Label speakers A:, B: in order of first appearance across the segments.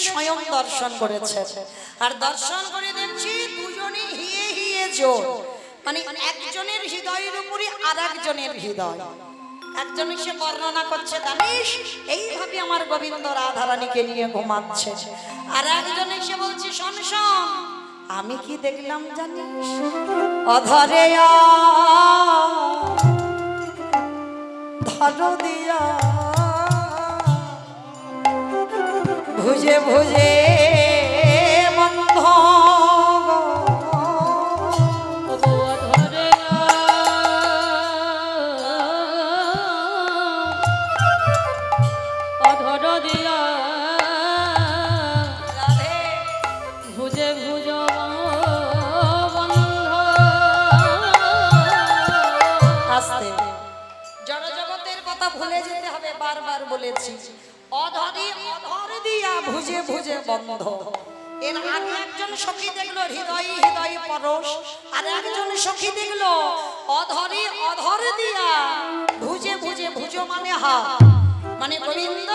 A: স্বয়ং দর্শন করেছে। আর দর্শন করে দেখছি দুজনই হিয়ে হিয়ে জোর, মানে একজনের হৃদয়ের উপরই আর একজনের হৃদয়। একজন এসে বর্ণনা করছে, জানিস এইভাবে আমার গোবিন্দ রাধারানীকে নিয়ে ঘুমাচ্ছে। আর একজন এসে বলছে, শোন শোন, আমি কি দেখলাম জানিস, অধরে ধরো দিয়া ভুজে ভুজে বন্ধ বলেছি, অধরে অধর দিয়া ভুজে ভুজে বন্ধ। এর আগে একজন সখী দেখলো হৃদয় হৃদয় পরশ, আর একজন সখী দেখলো অধরে অধর দিয়া ভুজে ভুজে, ভুজো মানে হাত, মানে গোবিন্দ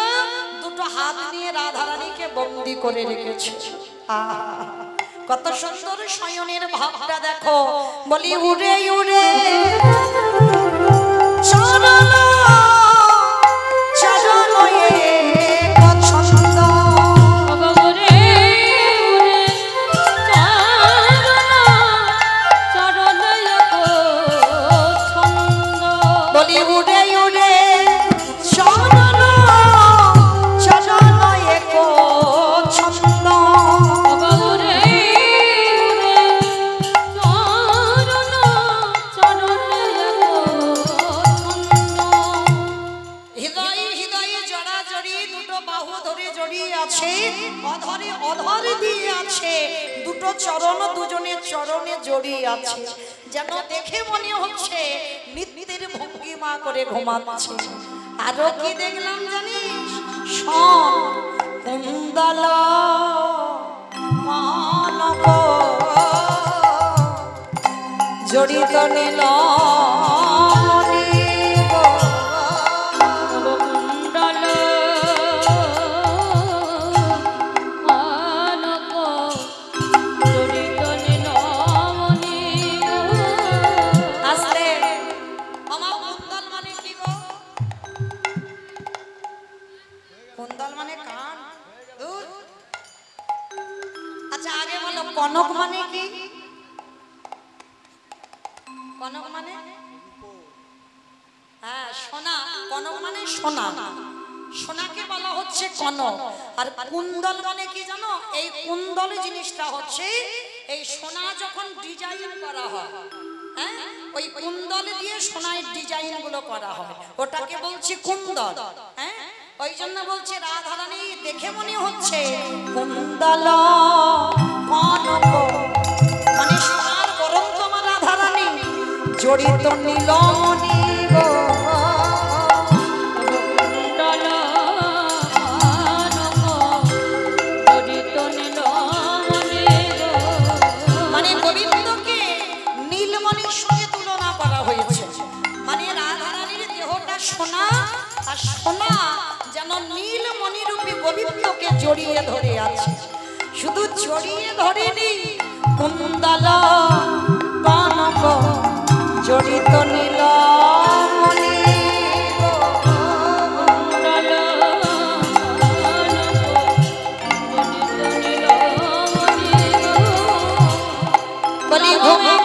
A: দুটো হাত নিয়ে রাধারানীকে বন্দী করে রেখেছে। কত সুন্দর শয়নের ভাবটা দেখো। বলি উড়ে উড়ে চরণ চরণ দুজনের চরণে জড়িয়ে আছে, যেন দেখে মনে হচ্ছে নিত্যের ভঙ্গিমা করে ঘুমাচ্ছে। আরো কি দেখলাম জানিস, কুন্দল মানব জড়িত নীল কনক মানে কি? কনক মানে হ্যাঁ সোনা, কনক মানে সোনা, সোনাকে বলা হচ্ছে কনক। আর কুন্দল মানে কি জানো? এই কুন্দল জিনিসটা হচ্ছে এই সোনা যখন ডিজাইন করা হয়, হ্যাঁ ওই কুন্দল দিয়ে সোনার ডিজাইন গুলো করা হয়, ওটাকে বলছি কুন্দল। হ্যাঁ ওই জন্য বলছে রাধারানী দেখে মনে হচ্ছে কুন্দল কনক, মানে সোনার বরং তোমার রাধারানী জড়িত নীলমণি গো। মানে গোবিন্দকে নীলমণির সঙ্গে তুলনা করা হয়েছে, মানে রাধারানীর দেহটা সোনা, আর সোনা যেন নীলমণি রূপী গোবিন্দকে জড়িয়ে ধরে আছে। শুধু জড়িয়ে ধরেনি, কুন্দল কনক জড়িত নীলমণি বলি ঘুমে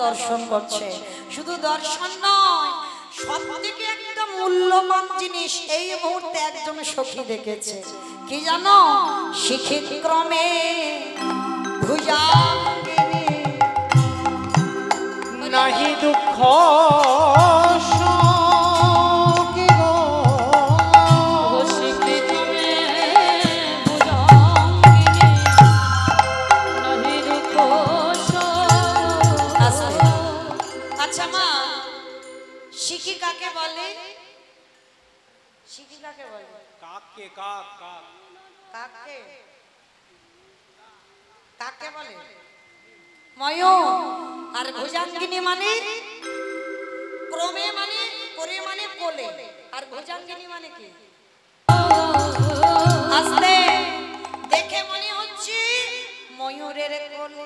A: দর্শন করছে। শুধু দর্শন নয়, সবথেকে একটা মূল্যবান জিনিস এই মুহূর্তে একজন সখী দেখেছে। কি জানো? শিখিত ক্রমে ভুজাঙ্গিনী নাহি দুঃখ শিখি কাকে বলে? শিখি কাকে বলে?
B: কাককে, কাক কাক
A: কাকে কাকে বলে? ময়ূর। আর ভুজাঙ্গিনী মানে ক্রমে মানে করে মানে কোলে, আর ভুজাঙ্গিনী মানে কি? আস্তে দেখে মনে হচ্ছে ময়ূরের কোলে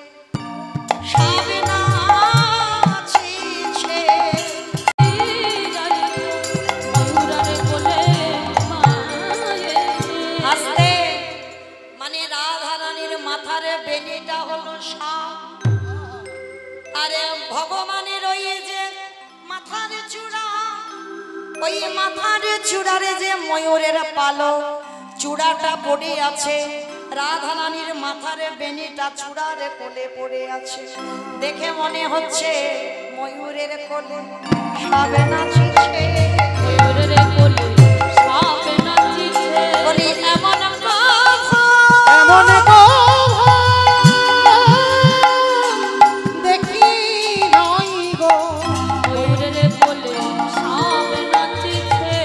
A: সাবে নাচিছে। আস্তে মানে রাধা রানীর মাথার বেনিটা হলো সাপ, আরে ভগবানের ওই যে মাথার চূড়া, ওই মাথার চূড়ারে যে ময়ূরের পালক চূড়াটা পড়ে আছে, রাধা রানীর মাথার বেনিটা চূড়ার কোলে পড়ে আছে। দেখে মনে হচ্ছে ময়ূরের কোলে সাবে নাচিছে,
C: ময়ূরের কোলে সাবে নাচিছে।
A: বলি এমন
B: এমন
C: দেখি নাই গো, ময়ূরের কোলে সাবে নাচিছে।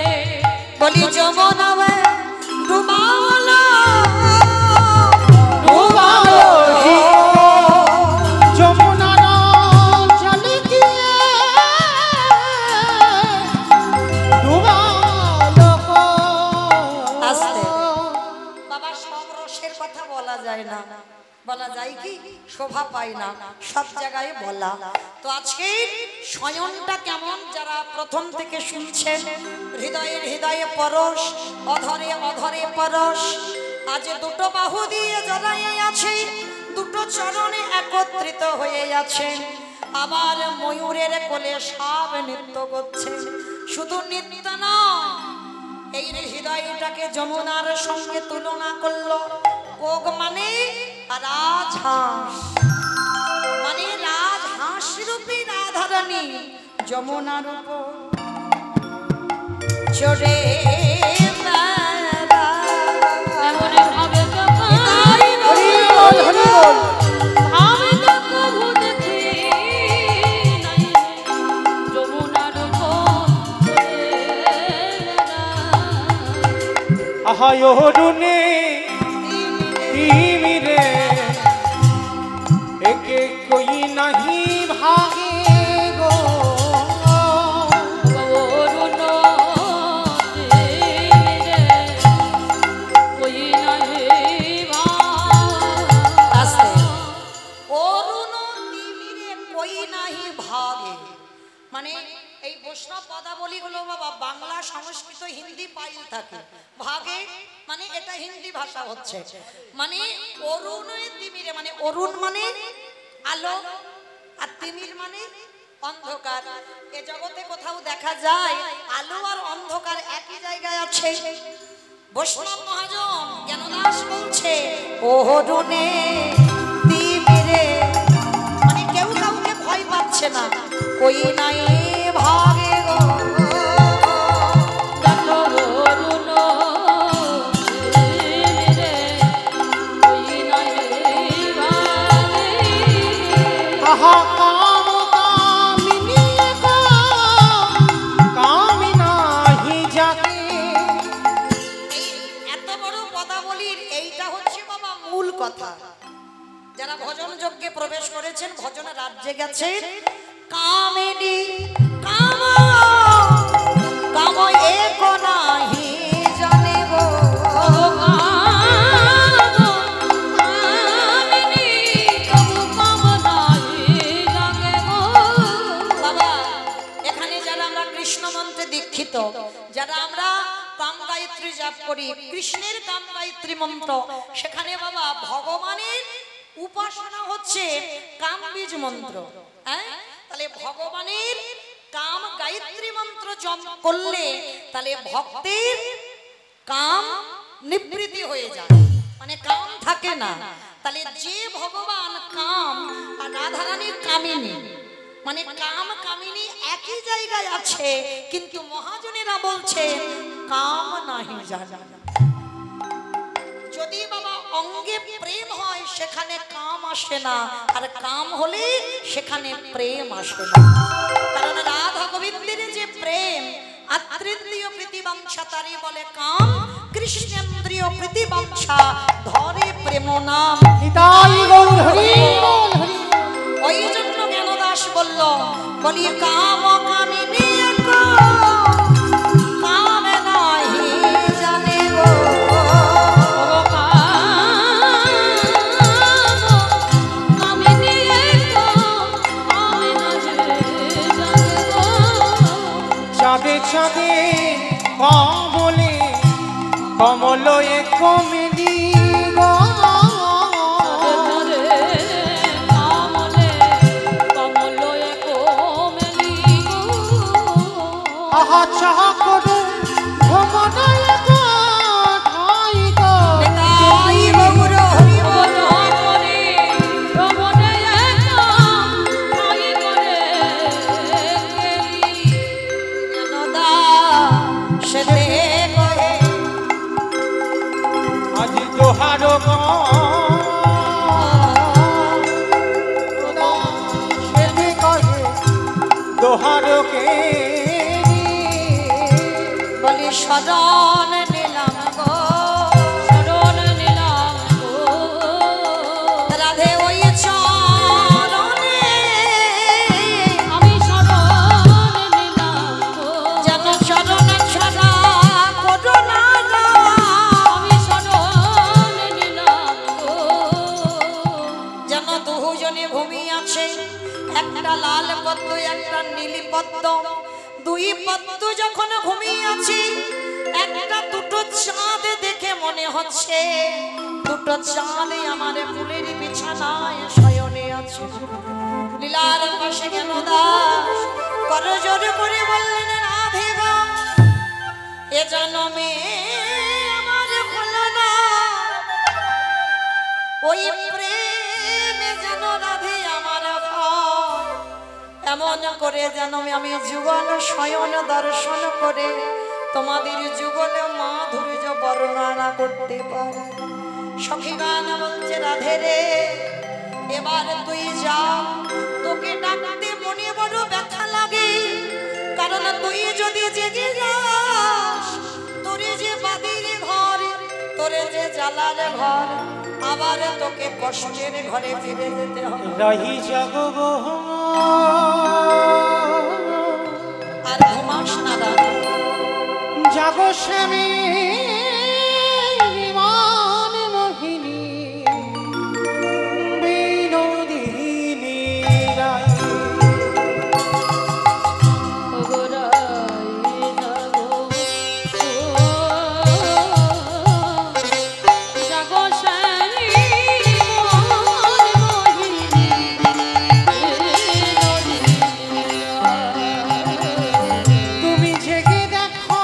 A: বলি যমুনা ডুবালো
B: ডুবালো যমুনার জল গিয়ে ডুবালো।
A: আস্তে বাবা, সব রসের কথা বলা যায় না, বলা যায় কি? শোভা পায় না সব জায়গায় বলা। তো আজকে শয়নটা কেমন যারা প্রথম থেকে শুনছেন, হৃদয়ে হৃদয়ে পরশ, অধরে অধরে পরশ। আজ দুটো বাহু দিয়ে জড়াই আছে, দুটো চরণে একত্রিত হয়ে আছে, আবার ময়ূরের কোলে সব নৃত্য করছে। শুধু নৃত্য নয়, এই হৃদয়টাকে যমুনার সঙ্গে তুলনা করলো। কোক মানে রাজহাঁস, মানে রাজহাঁস রূপী রাধারানী যমুনার উপর চড়ে
C: এমন ভাবে যখন আমি তো কভু দেখি নাই, যমুনার কোলে
B: আহায় অরুণে তিমিরে একে কই নাহি ভাগে গো।
C: অরুণ তীরে কই নাহি
A: আস্তে অরুণ তিমিরে কই নাহি ভাগে, মানে এই বৈষ্ণব পদাবলীগুলো বাবা বাংলা, সংস্কৃত, হিন্দি পাইল থাকে। ভাগে মানে এটা হিন্দি ভাষা হচ্ছে, মানে অরুণ তিমিরে মানে অরুণ মানে আলো, আর তিমির মানে অন্ধকার। এ জগতে কোথাও দেখা যায় আলো আর অন্ধকার একই জায়গায় আছে? বৈষ্ণব মহাজন জ্ঞানদাস বলছে অরুণে তিমিরে, মানে কেউ কাউকে ভয় পাচ্ছে না, কই নাই ভাগে গো।
C: অরুণ তীরে কই নাহি ভাগে।
B: আহা কাম কামিনী কামি নাহি জাগে।
A: এই এত বড় পদাবলীর এইটা হচ্ছে বাবা মূল কথা। যারা ভজন যজ্ঞে প্রবেশ করেছেন, ভজনে রাজ্যে গেছেন, কামিনী কাম কাম এক নাহি জানে গো। বাবা এখানে যারা আমরা কৃষ্ণ মন্ত্রে দীক্ষিত, যারা আমরা কাম গায়ত্রী জপ করি, কৃষ্ণের কাম গায়ত্রী মন্ত্র, সেখানে বাবা ভগবানের উপাসনা হচ্ছে কাম বীজ মন্ত্র। হ্যাঁ, তাহলে ভগবানের কাম গায়ত্রী মন্ত্র জপ করলে তাহলে ভক্তের কাম নিবৃত্তি হয়ে যায়, মানে কাম থাকে না। তাহলে যে ভগবান কাম আর রাধারানীর কামিনী, মানে কাম কামিনী একই জায়গায় আছে, কিন্তু মহাজনেরা বলছে কাম নাহি জানা। যদি বাবা অঙ্গে প্রেম হয় সেখানে কাম আসে না, আর কাম হলে সেখানে প্রেম আসে না। কারণ রাধা গোবিন্দের যে প্রেম, আত্মীয় প্রীতি বাঞ্ছা তারি বলে কাম, কৃষ্ণেন্দ্রিয় প্রীতি বাঞ্ছা ধরে প্রেম নাম।
B: নিতাই গৌর হরি বল, হরি বল।
A: ওই জন্য জ্ঞানদাস বলল, বলি কাম কামিনী কাম নাহি জানে গো।
B: চাঁদে চাঁদে কমলে কমলয়ে কমেলি গো। আহা চাহা করে ভ্রমণয় গো ঠাই গো।
A: নিতাই গৌর হরি বল। সেতে কহে
B: আজ দোহার গো সেতে কহে দোহার কে
A: বলি শরণ নিলাম গো। রাধে ওই চরণে যেন চরণ ছাড়া করোনা যেন দুজনে ঘুমিয়ে আছে, একটা লাল পদ্ম একটা নীলি পদ্ম, দুই পদ্ম যখন ঘুমিয়ে আছে, একটা দুটো চাঁদ দেখে মনে হচ্ছে দুটো চাঁদে আমার ফুলের বিছানায় শয়নে আছে। লীলার পাশে কেন দাস করজোর করে বললেন, রাধে গো এ জন্মে আমার হলো না ওই প্রেমে যেন রাধে আমার হয়, এমন করে যেন আমি যুগল শয়ন দর্শন করে তোমাদের যুগল মাধুর্য বর্ণনা করতে পারি। সখী গান বলছে, রাধে রে এবার তুই যা, তোকে ডাকতে মনে বড় ব্যথা লাগে, কারণ তুই যদি জেগে যাস, তোরে যে বাদির ঘর, তোরে যে জ্বালার ঘর, আবার তোকে কষ্টের ঘরে ফিরে যেতে হবে।
B: রহি জগ গো
A: আর ঘুমাস না দাদা,
B: জাগো শ্যামী মান মোহিনী বিনোদিনী রায়। তুমি জেগে দেখো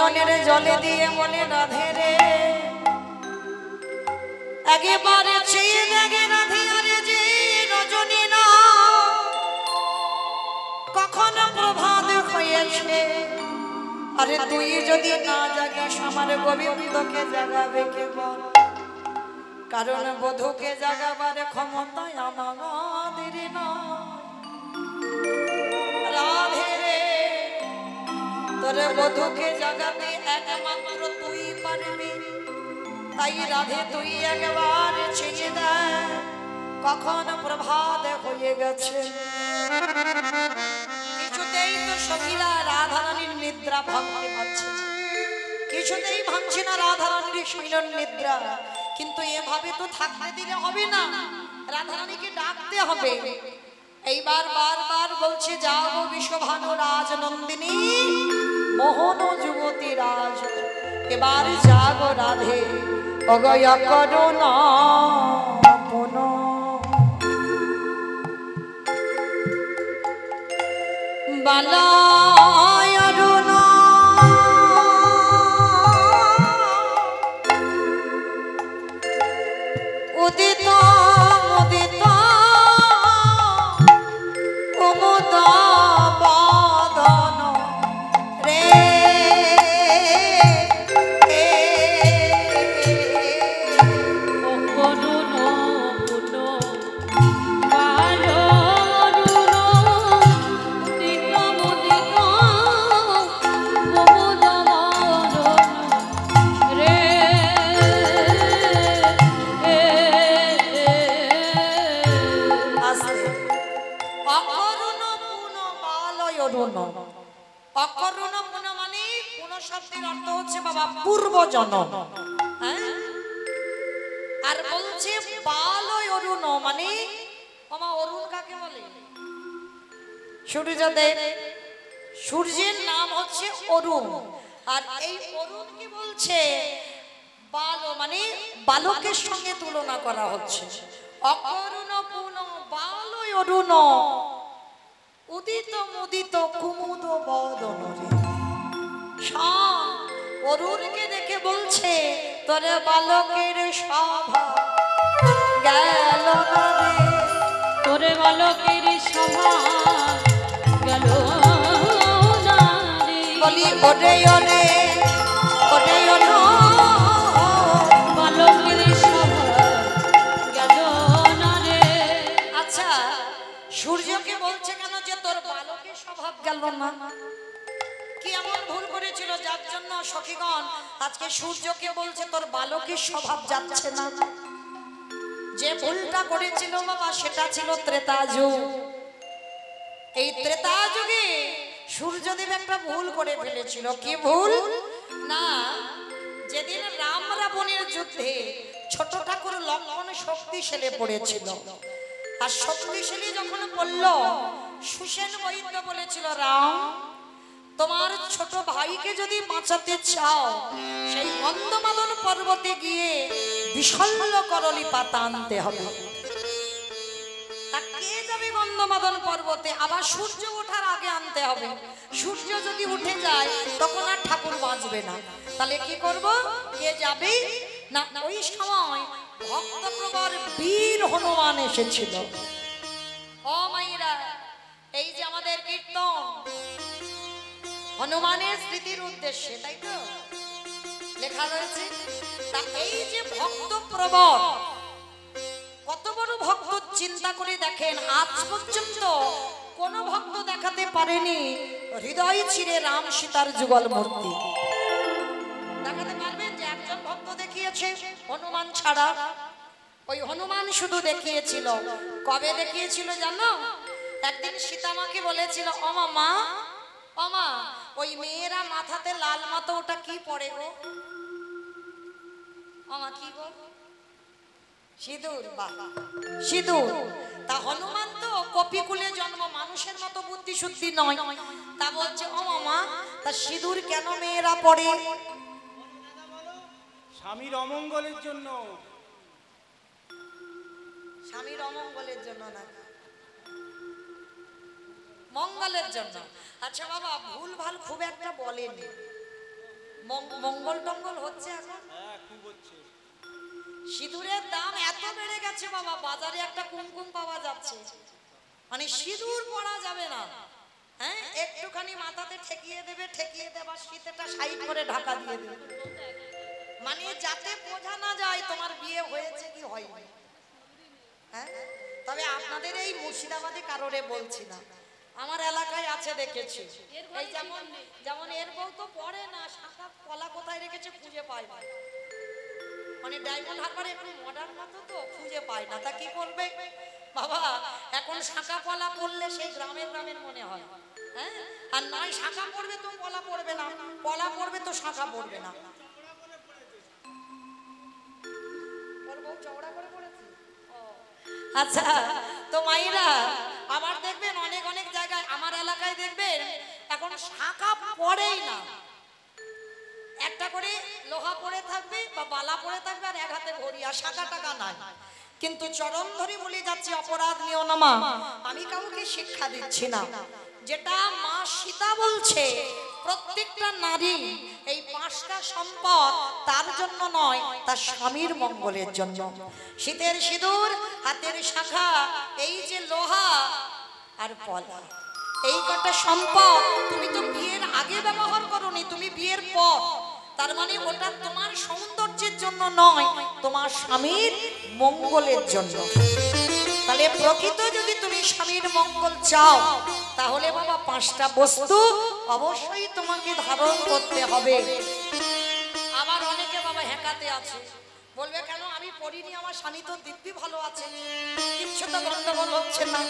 A: নয়নের জলে দিয়ে বলে রাধে রে একেবারে চেয়ে দেখে রাধে আরে যে রজনী না কখন প্রভাত হয়েছে আরে তুই যদি না জাগিস আমার গোবিন্দকে জাগাবে কে বল কারণ বধূকে জাগাবার ক্ষমতায় আমাদের না রাধে রে তোরে বধূকে জাগাতে একমাত্র তুই পারবি তাই রাধে তুই একবার ছেড়ে দে কখন প্রভাত হয়ে গেছে কিছুতেই তো সখীরা রাধারানীর নিদ্রা ভাঙতে পারছে না কিছুতেই ভাঙছে না রাধারানীর শৈলন নিদ্রা কিন্তু এভাবে তো থাকতে দিলে হবে না রাধারানীকে ডাকতে হবে এইবার বারবার বলছে যাবো বিশ্বভানু রাজনন্দিনী মোহন যুবতী রাজ এবার যাগো রাধে অগয় করুণা পুন বালায় অরুণা উদিত মুদিত কুমুদ বদন রে
C: অকরুণ পুন বালো অরুণ উদিত মুদিত কুমুদ বদন রে
A: আস্তে অকরুণ পুন বালয় অরুণ অকরুণ পুন মানে পুন শব্দের অর্থ হচ্ছে বাবা পূর্বজন্ম হ্যাঁ আর বলছে বালয় অরুণ মানে মামা অরুণ কাকে বলে সূর্যদেব সূর্যের নাম হচ্ছে অরুণ আর এই অরুণকে বলছে বাল মানে বালকের সঙ্গে তুলনা করা হচ্ছে অকরুণ পুন বালয় অরুণ উদিত মুদিত কুমুদ বদন রে শাম অরুণকে দেখে বলছে তোরে বালকের সভা গেল না রে
C: তোরে বালকের সভা গেল না রে
A: বলি ওরে ওরে ওরে ওরে
C: বালকের সভা গেল না রে
A: আচ্ছা সূর্যকে বলছে কেন যে তোর বালকের স্বভাব গেল না কি এমন ভুল করেছিল যার জন্য সখীগণ আজকে সূর্যকে বলছে তোর বালকের স্বভাব যাচ্ছে না যে ভুলটা করেছিল বাবা সেটা ছিল ত্রেতা যুগ এই ত্রেতা যুগে সূর্যদেব একটা ভুল করে ফেলেছিল কি ভুল না যেদিন রাম রাবণের যুদ্ধে ছোট ঠাকুর লক্ষণ শক্তিশালী পড়েছিল আর শক্তিশালী যখন বলল সুসেন বৈদ্য বলেছিল রাম তোমার ছোট ভাইকে যদি বাঁচাতে চাও সেই গন্ধমাদন পর্বতে গিয়ে বিশল্য করলি পাতা আনতে হবে তা কে যাবে গন্ধমাদন পর্বতে আবার সূর্য ওঠার আগে আনতে হবে সূর্য যদি উঠে যায় তখন আর ঠাকুর বাঁচবে না তাহলে কি করব কে যাবে না ওই সময় ভক্তপ্রবর বীর হনুমান এসেছিল ও মাইরা এই যে আমাদের কীর্তন হনুমানের স্মৃতির উদ্দেশ্যে তাই তো লেখা রয়েছে তা এই যে ভক্তপ্রবর কত বড় ভক্ত চিন্তা করে দেখেন আজ পর্যন্ত কোন ভক্ত দেখাতে পারেনি হৃদয় ছিঁড়ে রাম সীতার যুগল মূর্তি দেখাতে পারবেন যে একজন ভক্ত দেখিয়েছে হনুমান ছাড়া ওই হনুমান শুধু দেখিয়েছিল কবে দেখিয়েছিল জানো একদিন সীতামাকে বলেছিল অমা অমা ওই মেয়েরা মাথাতে লাল মাথা ওটা কি পড়ে গো অমা কি গো সিঁদুর বাহ সিঁদুর তা হনুমান তো কপিকুলে জন্ম মানুষের মতো বুদ্ধি শুদ্ধি নয় তা বলছে ও মামা তা সিঁদুর কেন মেয়েরা পড়ে
B: স্বামীর অমঙ্গলের জন্য
A: স্বামীর অমঙ্গলের জন্য না মঙ্গলের জন্য আচ্ছা বাবা ভুল ভাল খুব একটা বলেনি মঙ্গল টঙ্গল হচ্ছে এখন? সিঁদুরের দাম এত বেড়ে গেছে বাবা, বাজারে একটা কুমকুম পাওয়া যাচ্ছে, মানে সিঁদুর পরা যাবে না। হ্যাঁ, একটুখানি মাথাতে ঠেকিয়ে দেবে, ঠেকিয়ে দেবার শীতেটা সাইড করে ঢাকা দিয়ে দেবে, মানে যাতে বোঝা না যায় তোমার বিয়ে হয়েছে কি হয়নি। হ্যাঁ, তবে আপনাদের এই মুর্শিদাবাদে কারোরে বলছি না, আমার এলাকায় আছে, দেখেছি। এই যেমন যেমন এর বউ তো পড়ে না, শাখা কলা কোথায় রেখেছে খুঁজে পায় না, মানে ডায়মন্ড হারবারে একটু মডার্ন মতো তো খুঁজে পায় না, তা কি করবে বাবা? এখন শাখা পলা পড়লে সেই গ্রামের গ্রামের মনে হয়। হ্যাঁ, আর নয় শাখা পড়বে তো পলা পড়বে না, পলা পড়বে তো শাখা পড়বে না। আচ্ছা, তো মাইরা আবার দেখবেন অনেক অনেক জায়গায়, আমার এলাকায় দেখবেন এখন শাখা পড়েই না, একটা করে লোহা পড়ে থাকবে বা বালা পড়ে থাকবে আর এক হাতে ঘড়ি, আর শাখা টাকা নাই। কিন্তু চরম ধরে বলে যাচ্ছি, অপরাধ নিও না মা, আমি কাউকে শিক্ষা দিচ্ছি না, যেটা মা সীতা বলছে প্রত্যেকটা নারী এই পাঁচটা সম্পদ তার জন্য নয়, তার স্বামীর মঙ্গলের জন্য। শীতের সিঁদুর, হাতের শাখা, এই যে লোহা আর পলা, এই কটা সম্পদ তুমি তো বিয়ের আগে ব্যবহার করোনি, তুমি বিয়ের পর, তার মানে ওটা তোমার সৌন্দর্যের জন্য নয়, তোমার স্বামীর মঙ্গলের জন্য। তাহলে প্রকৃত যদি তুমি স্বামীর মঙ্গল চাও, তাহলে বাবা পাঁচটা বস্তু অবশ্যই তোমাকে ধারণ করতে হবে। আবার অনেকে বাবা হ্যাকাতে আছে, বলবে কেন আমি পড়িনি, আমার স্বামী তো দিব্যি ভালো আছে, কিচ্ছু তো গন্ডগোল হচ্ছে না।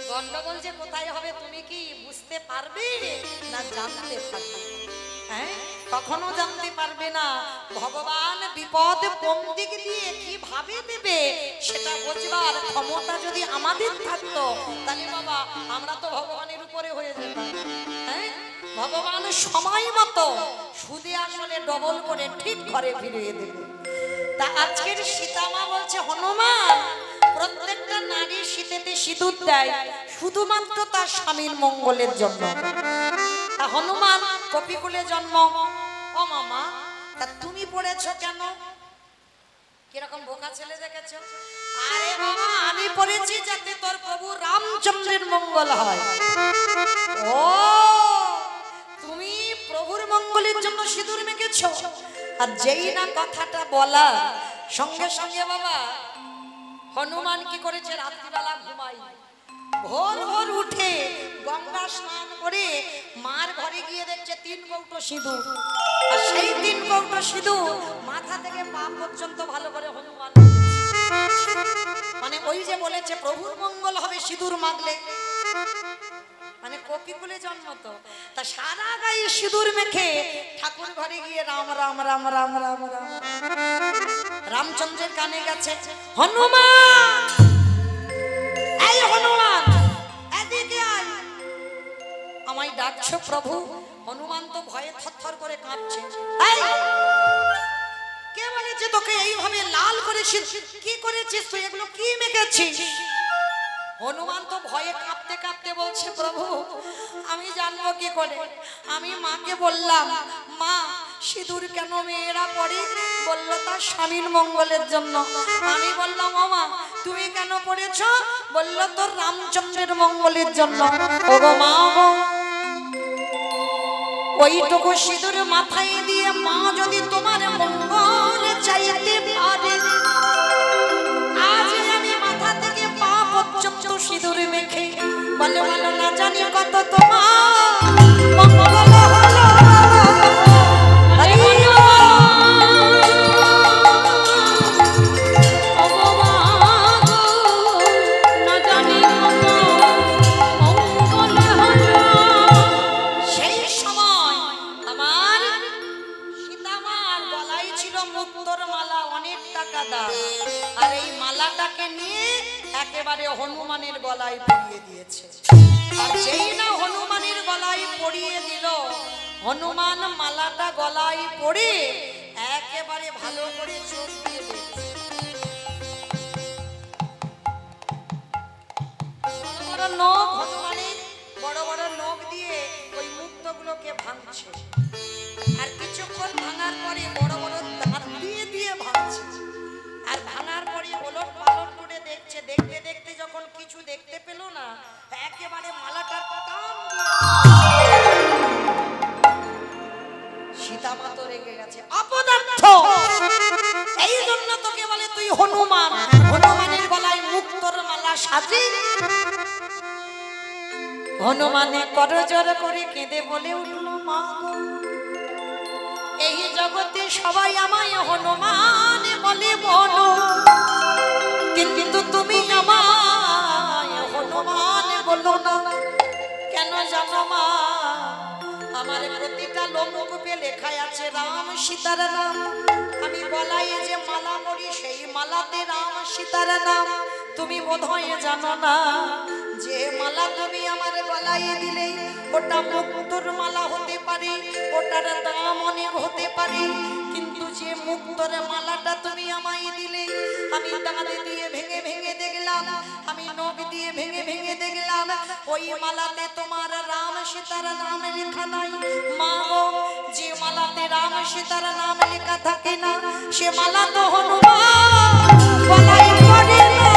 A: গন্ডগোল যে কোথায় হবে তুমি কি বুঝতে পারবে না জানতে পারবে? হ্যাঁ, কখনো জানতে পারবে না। ভগবান বিপদ কোন দিক দিয়ে কিভাবে দেবে সেটা বুঝবার ক্ষমতা যদি আমাদের থাকতো, তাহলে বাবা আমরা তো ভগবানের উপরে হয়ে যেতাম। হ্যাঁ, ভগবান সময় মতো সুদে আসলে ডবল করে ঠিক ঘরে ফিরিয়ে দেবে। তা আজকের সীতামা বলছে, হনুমান প্রত্যেকটা নারী শীতেতে সিঁদুর দেয় শুধুমাত্র তার স্বামীর মঙ্গলের জন্য। তা হনুমান কপিকুলে জন্ম, ও মামা তা তুমি পড়েছো কেন? কিরকম বোকা ছেলে দেখেছো? আরে বাবা আমি পড়েছি যাতে তোর প্রভু রামচন্দ্রের মঙ্গল হয়। ও তুমি প্রভুর মঙ্গলের জন্য সিঁদুর মেখেছো? আর যেই না কথাটা বলা সঙ্গে সঙ্গে বাবা হনুমান কি করেছে, রাত্রিবেলা ঘুমাই, ভোর ভোর উঠে গঙ্গা স্নান করে মার ঘরে গিয়ে দেখছে 3 কৌটো সিঁদুর, আর সেই 3 কৌটো সিঁদুর মাথা থেকে পা পর্যন্ত ভালো করে হনুমান, মানে ওই যে বলেছে প্রভুর মঙ্গল হবে সিঁদুর মাখলে, মানে কপিকুলে জন্ম তো, তা সারা গায়ে সিঁদুর মেখে ঠাকুর ঘরে গিয়ে রাম রাম রাম রাম রাম রাম, রামচন্দ্রের কানে গেছে, হনুমান এই হনুমান এদিকে আয়, আমায় ডাকছো প্রভু? হনুমান তো ভয়ে থরথর করে কাঁপছে। কে বলেছে তোকে এইভাবে লাল করে কি করেছিস তুই, এগুলো কি মেখেছিস? হনুমান তো ভয়ে কাঁপতে কাঁপতে বলছে, প্রভু আমি জানবো কি করে, আমি মাকে বললাম মা সিঁদুর কেন মেয়েরা পড়ে, বললো তার স্বামীর মঙ্গলের জন্য। আমি বললাম ও মা তুমি কেন পড়েছো, বললো তোর রামচন্দ্রের মঙ্গলের জন্য। ও গো মা, ওইটুকু সিঁদুর মাথায় দিয়ে মা যদি তোমার মঙ্গল চাইতে পারে, আজ আমি মাথা থেকে পা পর্যন্ত সিঁদুর মেখে বলে বলো না জানি কত তোমার মঙ্গল হলো। আর এই মালাটাকে নিয়ে একেবারে হনুমানের গলায় পরিয়ে দিয়েছে। আর যেই না হনুমানের গলায় পরিয়ে দিল, হনুমান মালাটা গলায় পরে একেবারে ভালো করে চোখ দিয়ে দেখছে। বড় বড় নখ, হনুমানের বড় বড় নখ দিয়ে ওই মুক্তগুলো থেকে ভাঙছে, আর কিছুক্ষণ ভাঙার পরে বড় বড় দাঁত দিয়ে দিয়ে ভাঙছে, আর ভাঙার পরে ওলট পালট করে দেখছে। দেখতে দেখতে যখন কিছু দেখতে পেল না, একেবারে মালাটার টান সীতা মা তো রেগে গেছে। অপদার্থ, এই জন্য তোকে বলে তুই হনুমান। হনুমানের গলায় মুক্তোর মালা সাজে। হনুমানে করজোর করে কেঁদে বলে উঠল, মা গো, এই জগতে সবাই আমায় হনুমান বলে বলো, কিন্তু তুমি আমায় হনুমান বলো না কেন জানো মা? আমার প্রতিটা লোমকূপে লেখা আছে রাম সীতার নাম। আমি গলায় যে মালা পরি সেই মালাতে রাম সীতার নাম। তুমি বোধহয় জানো না, যে মালা তুমি আমার গলায় দিলে ওটা মুক্তোর মালা হতে পারে, ওটার দাম অনেক হতে পারে, কিন্তু যে মুক্তোর মালাটা তুমি আমায় দিলে, আমি দাঁত দিয়ে ভেঙে ভেঙে দেখলাম, আমি নখ দিয়ে ভেঙে ভেঙে দেখলাম, ওই মালাতে তোমার রাম সীতার নাম লেখা নাই। মা গো, যে মালাতে রাম সীতার নাম লেখা থাকে না, সে মালা তো হনুমান গলায় পড়ে না।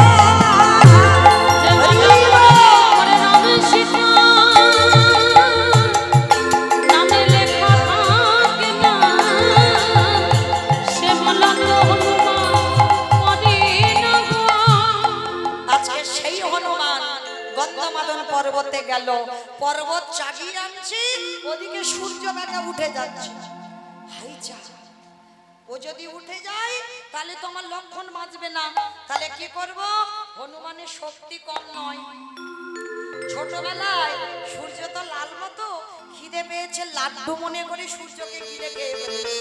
A: পর্বতে গেল, পর্বত চাগিয়ে আনছে, ওদিকে সূর্য বেটা উঠে যাচ্ছে। হাই যা, ও যদি উঠে যায় তাহলে তোমার লক্ষণ বাঁচবে না। তাহলে কি করব? হনুমানের শক্তি কম নয়। ছোটবেলায় সূর্য তো লাল মতো, খিদে পেয়েছে, লাড্ডু মনে করে সূর্যকে ঘিরে খেয়ে ফেলেছে।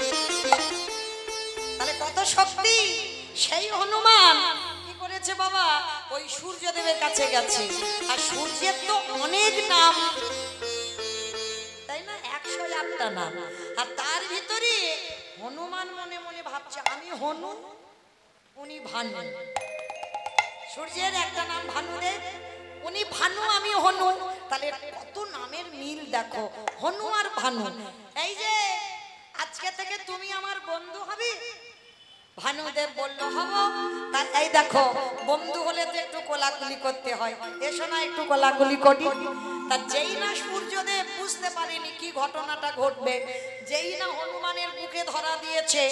A: তাহলে কত শক্তি! সেই হনুমান কি করেছে বাবা? ওই সূর্যদেবের কাছে গেছে। আর সূর্যের তো অনেক নাম, তাই না? 108টা নাম। আর তার ভিতরে হনুমান মনে মনে ভাবছে, আমি হনু, উনি ভানু। সূর্যের একটা নাম ভানুদেব, উনি ভানু, আমি হনু। তাহলে কত নামের মিল দেখো, হনু আর ভানু। এই যে আজকে থেকে তুমি আমার বন্ধু হবে। ভানুদেব বলল হব। তাই এই দেখো, বন্ধু হলে তো একটু কোলাকুলি করতে হয়, এসো না একটু কোলাকুলি করি। তা যেই না সূর্যদেব বুঝতে পারেনি কি ঘটনাটা ঘটবে, যেই না হনুমানের বুকে ধরা দিয়েছে,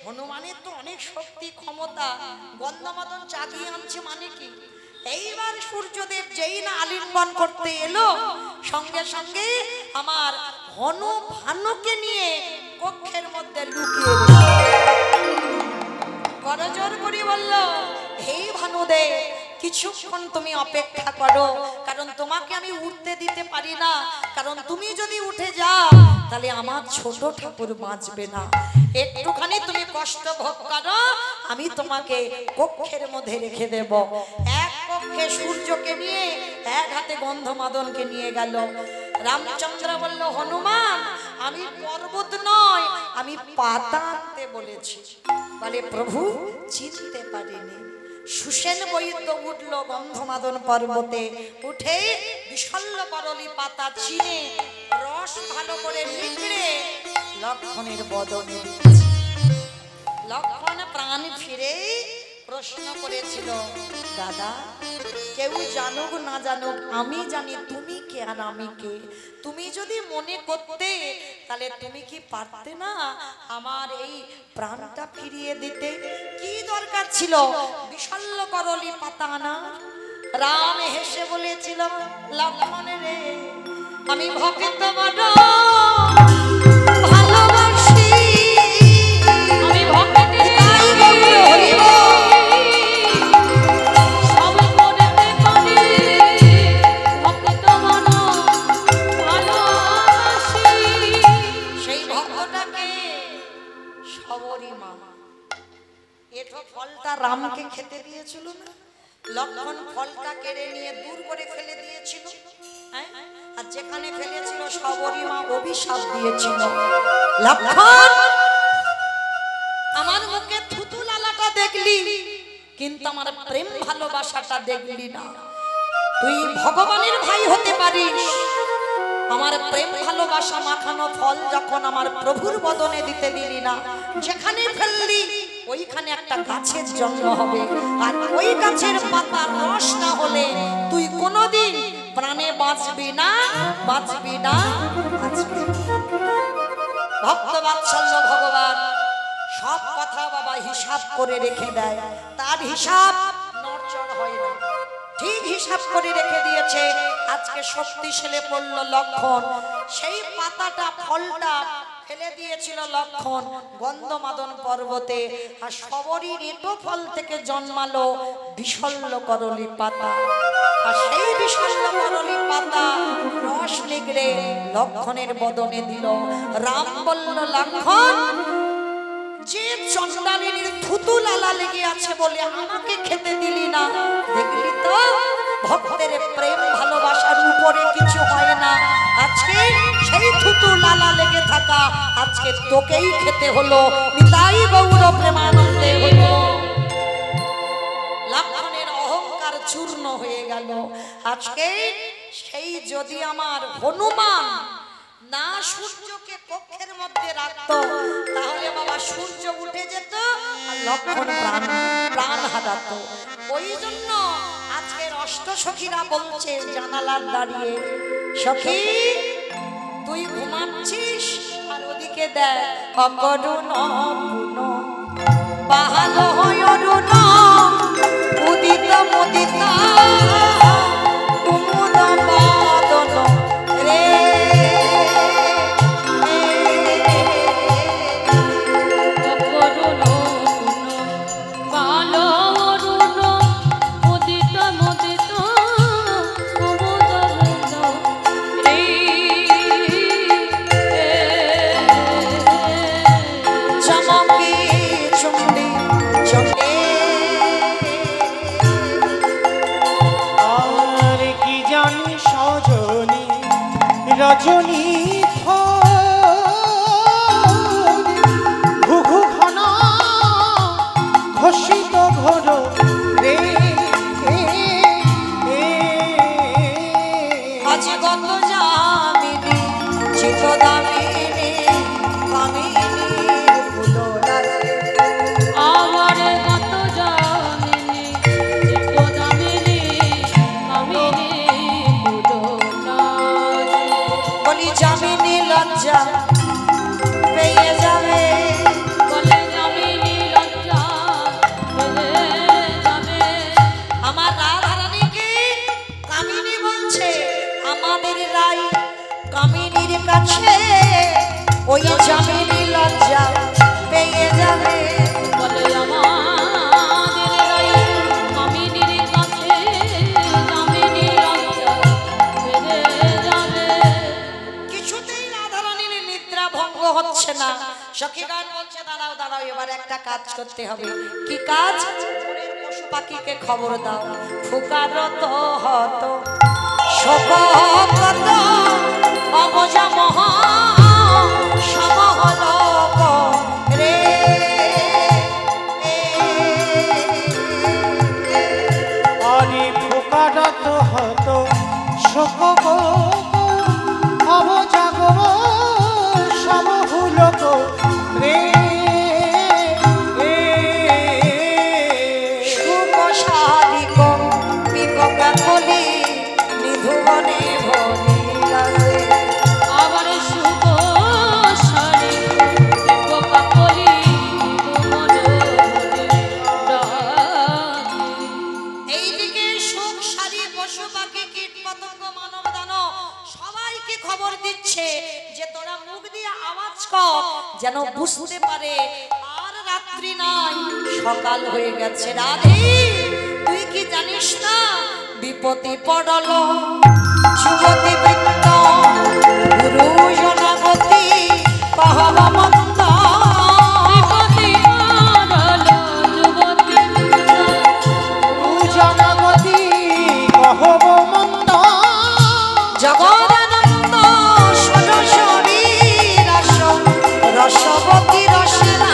A: হনুমানের তো অনেক শক্তি ক্ষমতা, গন্ধমাদন চাগিয়ে আনছে মানে কি, এইবার সূর্যদেব যেই না আলিঙ্গন করতে এলো, সঙ্গে সঙ্গে আমার হনু ভানুকে নিয়ে কক্ষের মধ্যে লুকিয়ে করজোর করে বলল, হে ভানুদেব, কিছুক্ষণ তুমি অপেক্ষা করো, কারণ তোমাকে আমি উঠতে দিতে পারি না। কারণ তুমি যদি উঠে যাও তাহলে আমার ছোট ঠাকুর বাঁচবে না। একটুখানি তুমি কষ্ট ভোগ করো, আমি তোমাকে কক্ষের মধ্যে রেখে দেব। এক কক্ষে সূর্যকে নিয়ে, এক হাতে গন্ধমাদনকে নিয়ে গেল। রামচন্দ্র বলল, হনুমান, আমি পর্বত নয়, আমি পাতা আনতে বলেছি। বলে, প্রভু, চিনতে পারিনি। সুসেন বৈদ্য উঠল গন্ধমাদন পর্বতে, উঠে বিশল্য করলি পাতা চিনে রস ভালো করে নিগড়ে লক্ষণের বদনে দিচ্ছে। লক্ষণ প্রাণ ফিরে প্রশ্ন করেছিল, দাদা, কেউ জানুক না জানুক, আমি জানি তুমি কে আর আমি কে। তুমি যদি মনে করতে তাহলে তুমি কি পারতে না আমার এই প্রাণটা ফিরিয়ে দিতে? কি দরকার ছিল বিশল্য করলি পাতা আনা? রাম হেসে বলেছিল, লক্ষণ রে, আমি ভক্ত বড় ভালোবাসি, আমি ভক্ত ফলটা রামকে খেতে দিয়েছিল না? লক্ষণ ফলটা কেড়ে নিয়ে দূর করে ফেলে দিয়েছিল। আর যেখানে ফেলেছিল সবরী মা অভিশাপ দিয়েছিল, লক্ষণ, আমার মুখে থুতু লালাটা দেখলি, কিন্তু আমার প্রেম ভালোবাসাটা দেখলি না। তুই ভগবানের ভাই হতে পারিস, আমার প্রেম ভালোবাসা মাখানো ফল যখন আমার প্রভুর বদনে দিতে দিলি না, যেখানে ফেললি ওইখানে একটা গাছের জন্ম হবে, আর ওই গাছের পাতার রস না হলে তুই কোনোদিন প্রাণে বাঁচবি না, বাঁচবি না, বাঁচবি না। ভক্ত বাৎসল্য ভগবান সব কথা বাবা হিসাব করে রেখে দেয়, তার হিসাব নড়চড় হয় না, ঠিক হিসাব করে রেখে দিয়েছে। আজকে শক্তিশালী পড়ল লক্ষণ, সেই পাতাটা ফলটা ফেলে দিয়েছিল লক্ষণ গন্ধমাদন পর্বতে, আর সবরই রেটো ফল থেকে জন্মালো বিশল্য করলি পাতা, আর সেই বিশল্য করলি পাতা রস নিগড়ে লক্ষণের বদনে দিল। রাম বলল লক্ষণ, যে চন্দ্রালিনীর থুতু লালা লেগে আছে বলে আমাকে খেতে দিলি না, দেখলি তো ভক্তের প্রেম ভালোবাসার উপরে কিছু হয় না। আজকে সেই থুতু লালা লেগে থাকা আজকে তোকেই খেতে হলো। নিতাই গৌর প্রেমানন্দে হলো। লক্ষণের অহংকার চূর্ণ হয়ে গেল। আজকে সেই যদি আমার হনুমান না সূর্যকে কক্ষের মধ্যে রাখতো, তাহলে বাবা সূর্য উঠে যেত আর লক্ষণ প্রাণ হারাতো। ওই জন্য আজকের অষ্টসখীরা বলছে জানালার দাঁড়িয়ে, সখী তুই ঘুমাচ্ছিস আর ওদিকে দেখ অকরুণ পুন বাহাল হয় অরুণ উদিত মুদিত কুমুদ বদন রে।
B: রজনী ঘুঘু ঘন ঘোষিত ঘোর রে,
A: আজ গত যামিনী চিতদামিনী কামিনীর ফুলরাজি।
C: আমার কত জামিনী চিত্তদামিনী কামিনী ফুলরাজি।
A: বলি যামিনী লজ্জা পেয়ে যাবে,
C: বলে যামিনী লজ্জা পেয়ে যাবে।
A: আমার রাধারানীকে কামিনী বলছে, আমাদের রাই কামিনীর কাছে ওই যামিনী লজ্জা পেয়ে যাবে।
C: বলে আমাদের রাই কামিনীর কাছে যামিনী লজ্জা পেয়ে যাবে।
A: কিছুতেই রাধারানীর নিদ্রা ভঙ্গ হচ্ছে না। সখীগণ বলছে দাঁড়াও দাঁড়াও, এবার একটা কাজ করতে হবে। কি কাজ? পশু পাখিকে খবর দাও, ফুকারত হত শোকত অবজা মহা সমহলক রে।
B: অরে ফোকারত হত শোক অবজাগ সমহুলক রে।
A: সুকোষাদিক পিককাকলি নিধুবনে ভরিলাছে।
C: আবার শুভ সারি কাকলি
A: এইদিকে সুখ সারি পশু পাখি কীট পতঙ্গ মানব দানব সবাইকে খবর দিচ্ছে যে তোরা মুখ দিয়ে আওয়াজ কর, যেন বুঝতে পারে আর রাত্রি নাই, সকাল হয়ে গেছে। রাধে তুই কি জানিস না বিপত্তি পড়ল যুবতী বৃত্ত গুরু জনগতি কহব মন্দ।
C: বিপতি পড়ল যুবতী
B: জনগতি কহব মন্দ।
A: জগদানন্দ সরস্বরী রস রসবতী রসনা।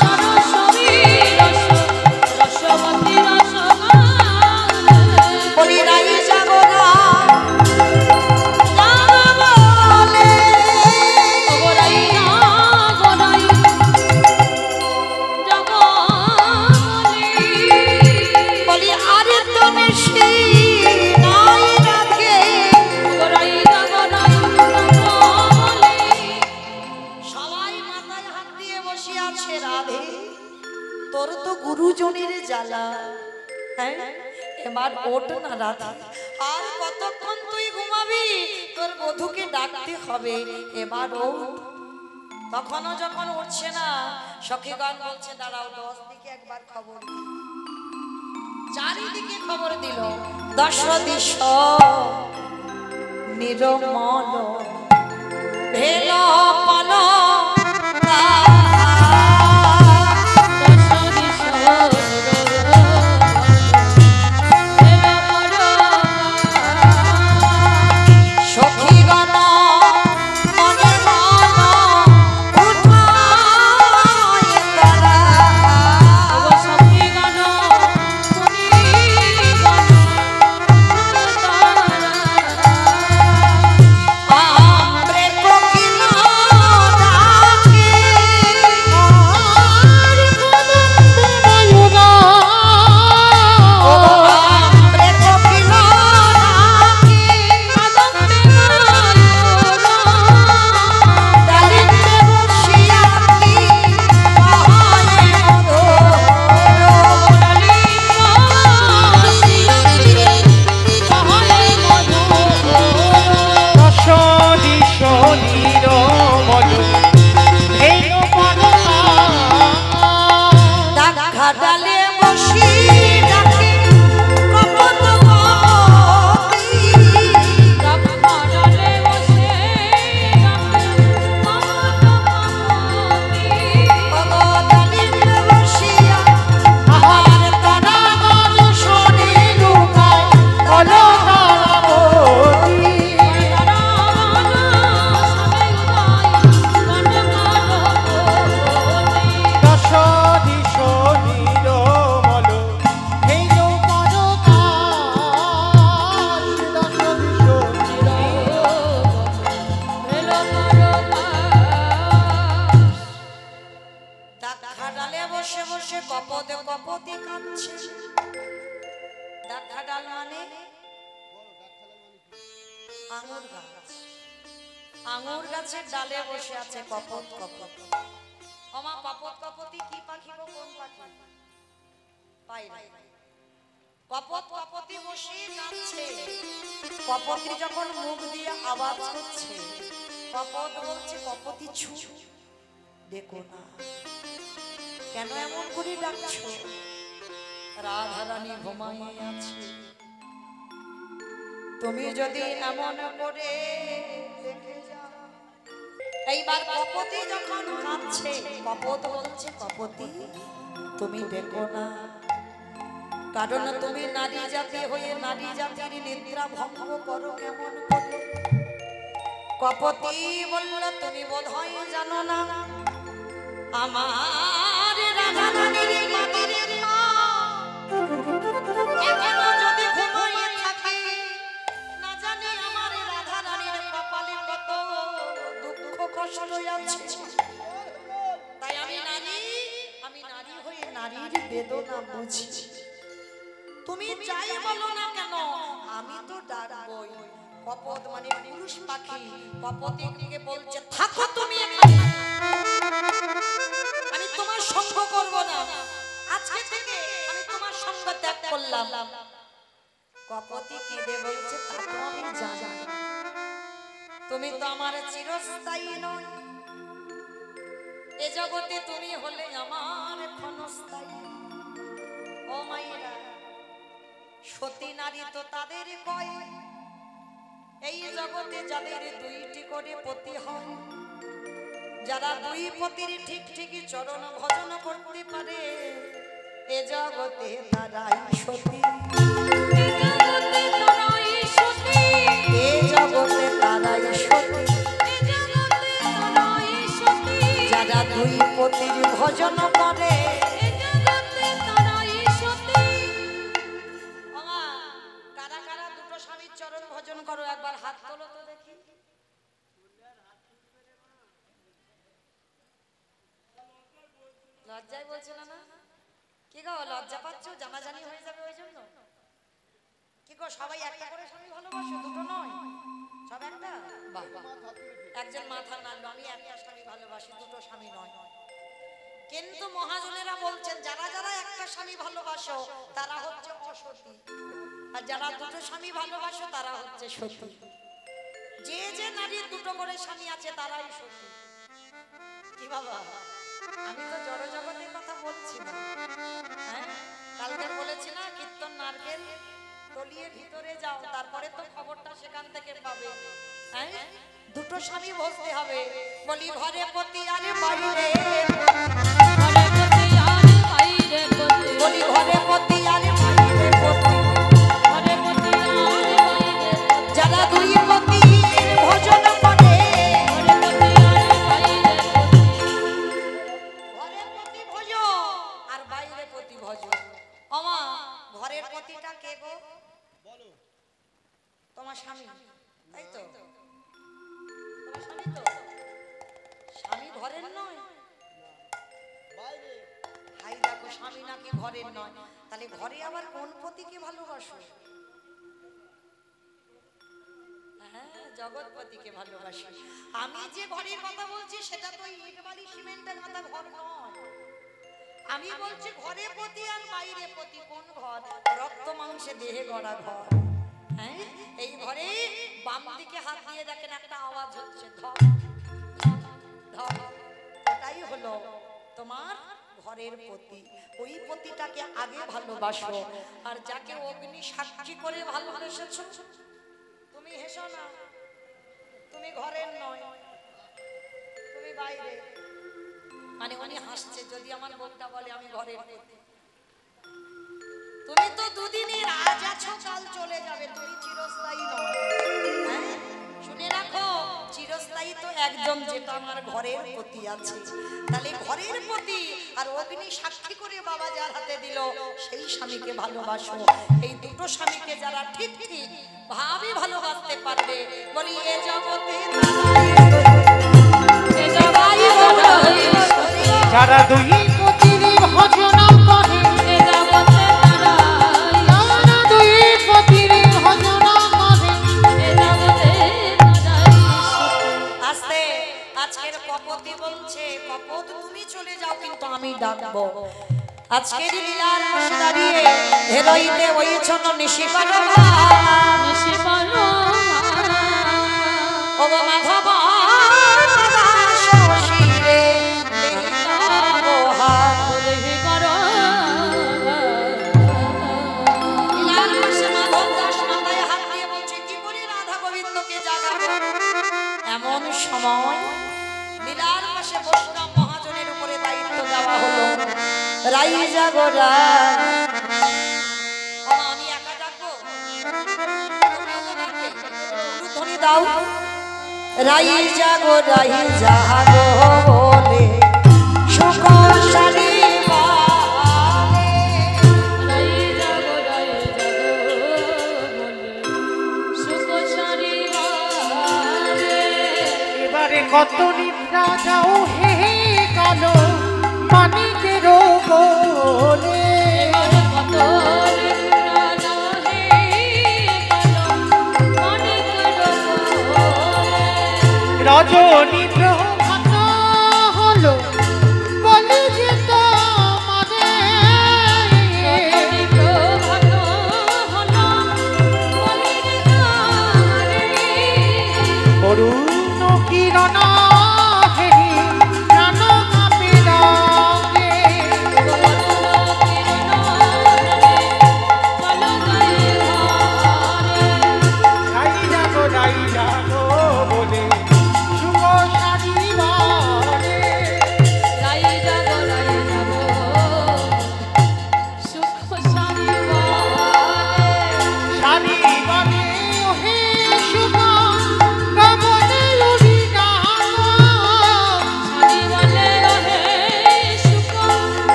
C: সরস্বতী রস রসবতী রস
A: বলি রাই তো গুরুজনের জ্বালা। হ্যাঁ, এবার ওঠ না রাধা, আর কতক্ষণ তুই ঘুমাবি? তোর বধূকে ডাকতে হবে, এবার ওঠ। তখনও যখন উঠছে না, সখীগণ বলছে দাঁড়াও, 10 দিকে একবার খবর দিই। চারিদিকে খবর দিল, দশ দিশ নিরমল ভেল পল সখীগণ মনে মন উঠায় তারা। আমরে কোকিল ডাকে, ও আমরে কোকিল ডাকে, ডালিতে বসিয়া কি কহে মধুর।
B: দশ দিশ নিরমল ভেল পরকা।
A: ঘাটালে বসি ডাকে কপত কপতি, ওগো ডালিতে বসিয়া আমার তারা গান শুনি লুকায় অলকারাবতী।
B: দশ দিশ নিরমল ভেল পরকা। দশ দিশ
A: ঘাটালে বসে বসে কপতে কপতি কাঁদছে। ঘাটাল মানে আঙুর গাছ, আঙুর গাছের ডালে বসে আছে কপত কপত। ওমা কপত কপতি কি পাখি গো, কোন পাখি? পাই না। কপত কপতি বসে কাঁদছে। কপতি যখন মুখ দিয়ে আওয়াজ করছে, কপত বলছে কপতি ছু, দেখো না কেন এমন করে ডাকছো? রাধারানী ঘুমাইয়ে আছে, তুমি যদি এমন করে দেখে যাও। এইবার কপতি যখন কাঁদছে, কপত বলছে কপতি তুমি দেখো না, কারণ তুমি নারী জাতি হয়ে নারী জাতির নিদ্রা ভঙ্গ করো কেমন করে। কপতি বলল তুমি বোধহয় জানো না, আমার রাধারানীর মাটির পা এখনো যদি ঘুমিয়ে থাকে, না জানি আমার রাধারানীর কপালে কত দুঃখ কষ্ট আছে। তাই আমি নারী হয়ে নারীর বেদনা বুঝি। তুমি যাই বলো না কেন, আমি তো ডাকবই। কপত মানে পুরুষ পাখি, কপতি দিকে বলছে থাকো তুমি এখানে, আমি তোমার সঙ্গ করব না, আজকে থেকে আমি তোমার সঙ্গ ত্যাগ করলাম। কপতি কেঁদে বলছে তা তো আমি জানি, তুমি তো আমার চিরস্থায়ী নয়, এ জগতে তুমি হলে আমার ক্ষণস্থায়ী। ও মায়েরা, সতী নারী তো তাদের কয়, এই জগতে যাদের দুইটি করে পতি হয়, যারা দুই পতির ঠিক ঠিকই চরণ ভজন করতে পারে, এ জগতে তারাই সতী, এ জগতে তারাই সতী, যারা দুই পতির ভজন করে। কারা কারা দুটো স্বামীর চরণ ভজন করো, একবার হাত তোলো তো দেখি। লজ্জায় বলছে না? না কি গো, লজ্জা পাচ্ছ? জানাজানি হয়ে যাবে ওই জন্য। কি গো, সবাই একটা করে স্বামী ভালোবাসো, দুটো নয়, সব একটা? বাহ বাহ, একজন মাথা নাড়লো, আমি একটা স্বামী ভালোবাসি, দুটো স্বামী নয়। কিন্তু মহাজনেরা বলছেন যারা যারা একটা স্বামী ভালোবাসো তারা হচ্ছে অসতী, আর যারা দুটো স্বামী ভালোবাসো তারা হচ্ছে সতী। যে যে নারীর দুটো করে স্বামী আছে তারাই সতী। কি বাবা, আমি তো জড় জগতের কথা বলছি না। হ্যাঁ, কালকে বলেছি না কীর্তন নারকেল তলিয়ে ভিতরে যাও, তারপরে তো খবরটা সেখান থেকে পাবে। হ্যাঁ, দুটো স্বামী বসতে হবে। বলি ঘরে পতি আর বাইরে,
C: ঘরে পতি আর বাইরে পতি,
A: বলি ঘরে পতি আর বাইরে পতি,
C: ঘরে পতি আর বাইরে পতি,
A: যারা দুই পতি ভোজন করে,
C: ঘরে পতি আর বাইরে পতি,
A: ঘরে পতি ভোজ আর বাইরে পতি ভোজ। ওমা, ঘরের পতিটা কে গো? বলো। তোমার স্বামী, তাই তো? তোমার স্বামী তো? স্বামী ঘরের নয়, হাই দেখো স্বামী নাকি ঘরের নয়, তাহলে ঘরে আবার কোন পতিকে ভালোবাসো? হ্যাঁ, জগৎপতিকে ভালোবাসি। আমি যে ঘরের কথা বলছি সেটা তো ইট বালি সিমেন্টের মাথা ঘর নয়। আমি বলছি ঘরে পতি আর বাইরে পতি। কোন ঘর? রক্ত মাংসে দেহে গড়া ঘর। হ্যাঁ, এই ঘরে বাম দিকে হাত দিয়ে দেখেন একটা আওয়াজ হচ্ছে, ধপ ধপ ধপ। ওটাই হলো তোমার ঘরের পতি। ওই পতিটাকে আগে ভালোবাসো। আর যাকে অগ্নি সাক্ষী করে ভালোবেসেছো, তুমি হেসো না, তুমি ঘরের নয়, তুমি বাইরে। মানে উনি হাসছে যদি আমার বউটা বলে আমি ঘরের পতি। তুমি তো দুদিনের, আজ আছো কাল চলে যাবে, তুমি চিরস্থায়ী নয়। হ্যাঁ, শুনে রাখো, চিরস্থায়ী তো একজন, যেটা আমার ঘরের পতি আছে। তাহলে ঘরের পতি আর অগ্নি সাক্ষী করে বাবা যার হাতে দিল সেই স্বামীকে ভালোবাসো। এই দুটো স্বামীকে যারা ঠিক ঠিক ভাবে ভালোবাসতে পারবে, বলি এ জগতে
C: এ জগতে তারাই সতী,
B: যারা দুই পতির ভজন করে,
C: এ জগতে তারাই,
B: যারা দুই পতির ভজন করে,
C: এ জগতে তারাই সতী।
A: আস্তে, আজকের কপতি বলছে কপত তুমি চলে যাও কিন্তু আমি ডাকবো। আজকের লীলার পাশে দাঁড়িয়ে হেরইতে ওইছন নিশিকার
C: নিশি পালো
A: ও মাধব দাস শিরে
C: দেহি করো,
A: লীলার পাশে মাধব দাস মাথায় হাত দিয়ে বলছে কি করে রাধা গোবিন্দকে জাগাবো। এমন সময় লীলার পাশে বৈষ্ণব মহাজনের উপরে দায়িত্ব দেওয়া হলো, রাই জাগো রাই। আমি একা ডাকবো, ধ্বনি দাও। রাই জাগো বলে সুকোষালী বালে।
C: রাই জাগো বলে সুকোষালী বালে।
B: এবারে কত নিদ্রা যাও হে কালো মানিকের বলে,
C: এবারে কত নিদ্রা যাহে কালো মানিকের বলে।
B: রজনী প্রভাত হলো বলে যে তোমাদের,
C: রজনী প্রভাত হলো বলে যে তোমারে।
B: অরুণ কিরণ হেরি প্রাণ কাঁপে রাগে, রাই জাগো বলে শুভ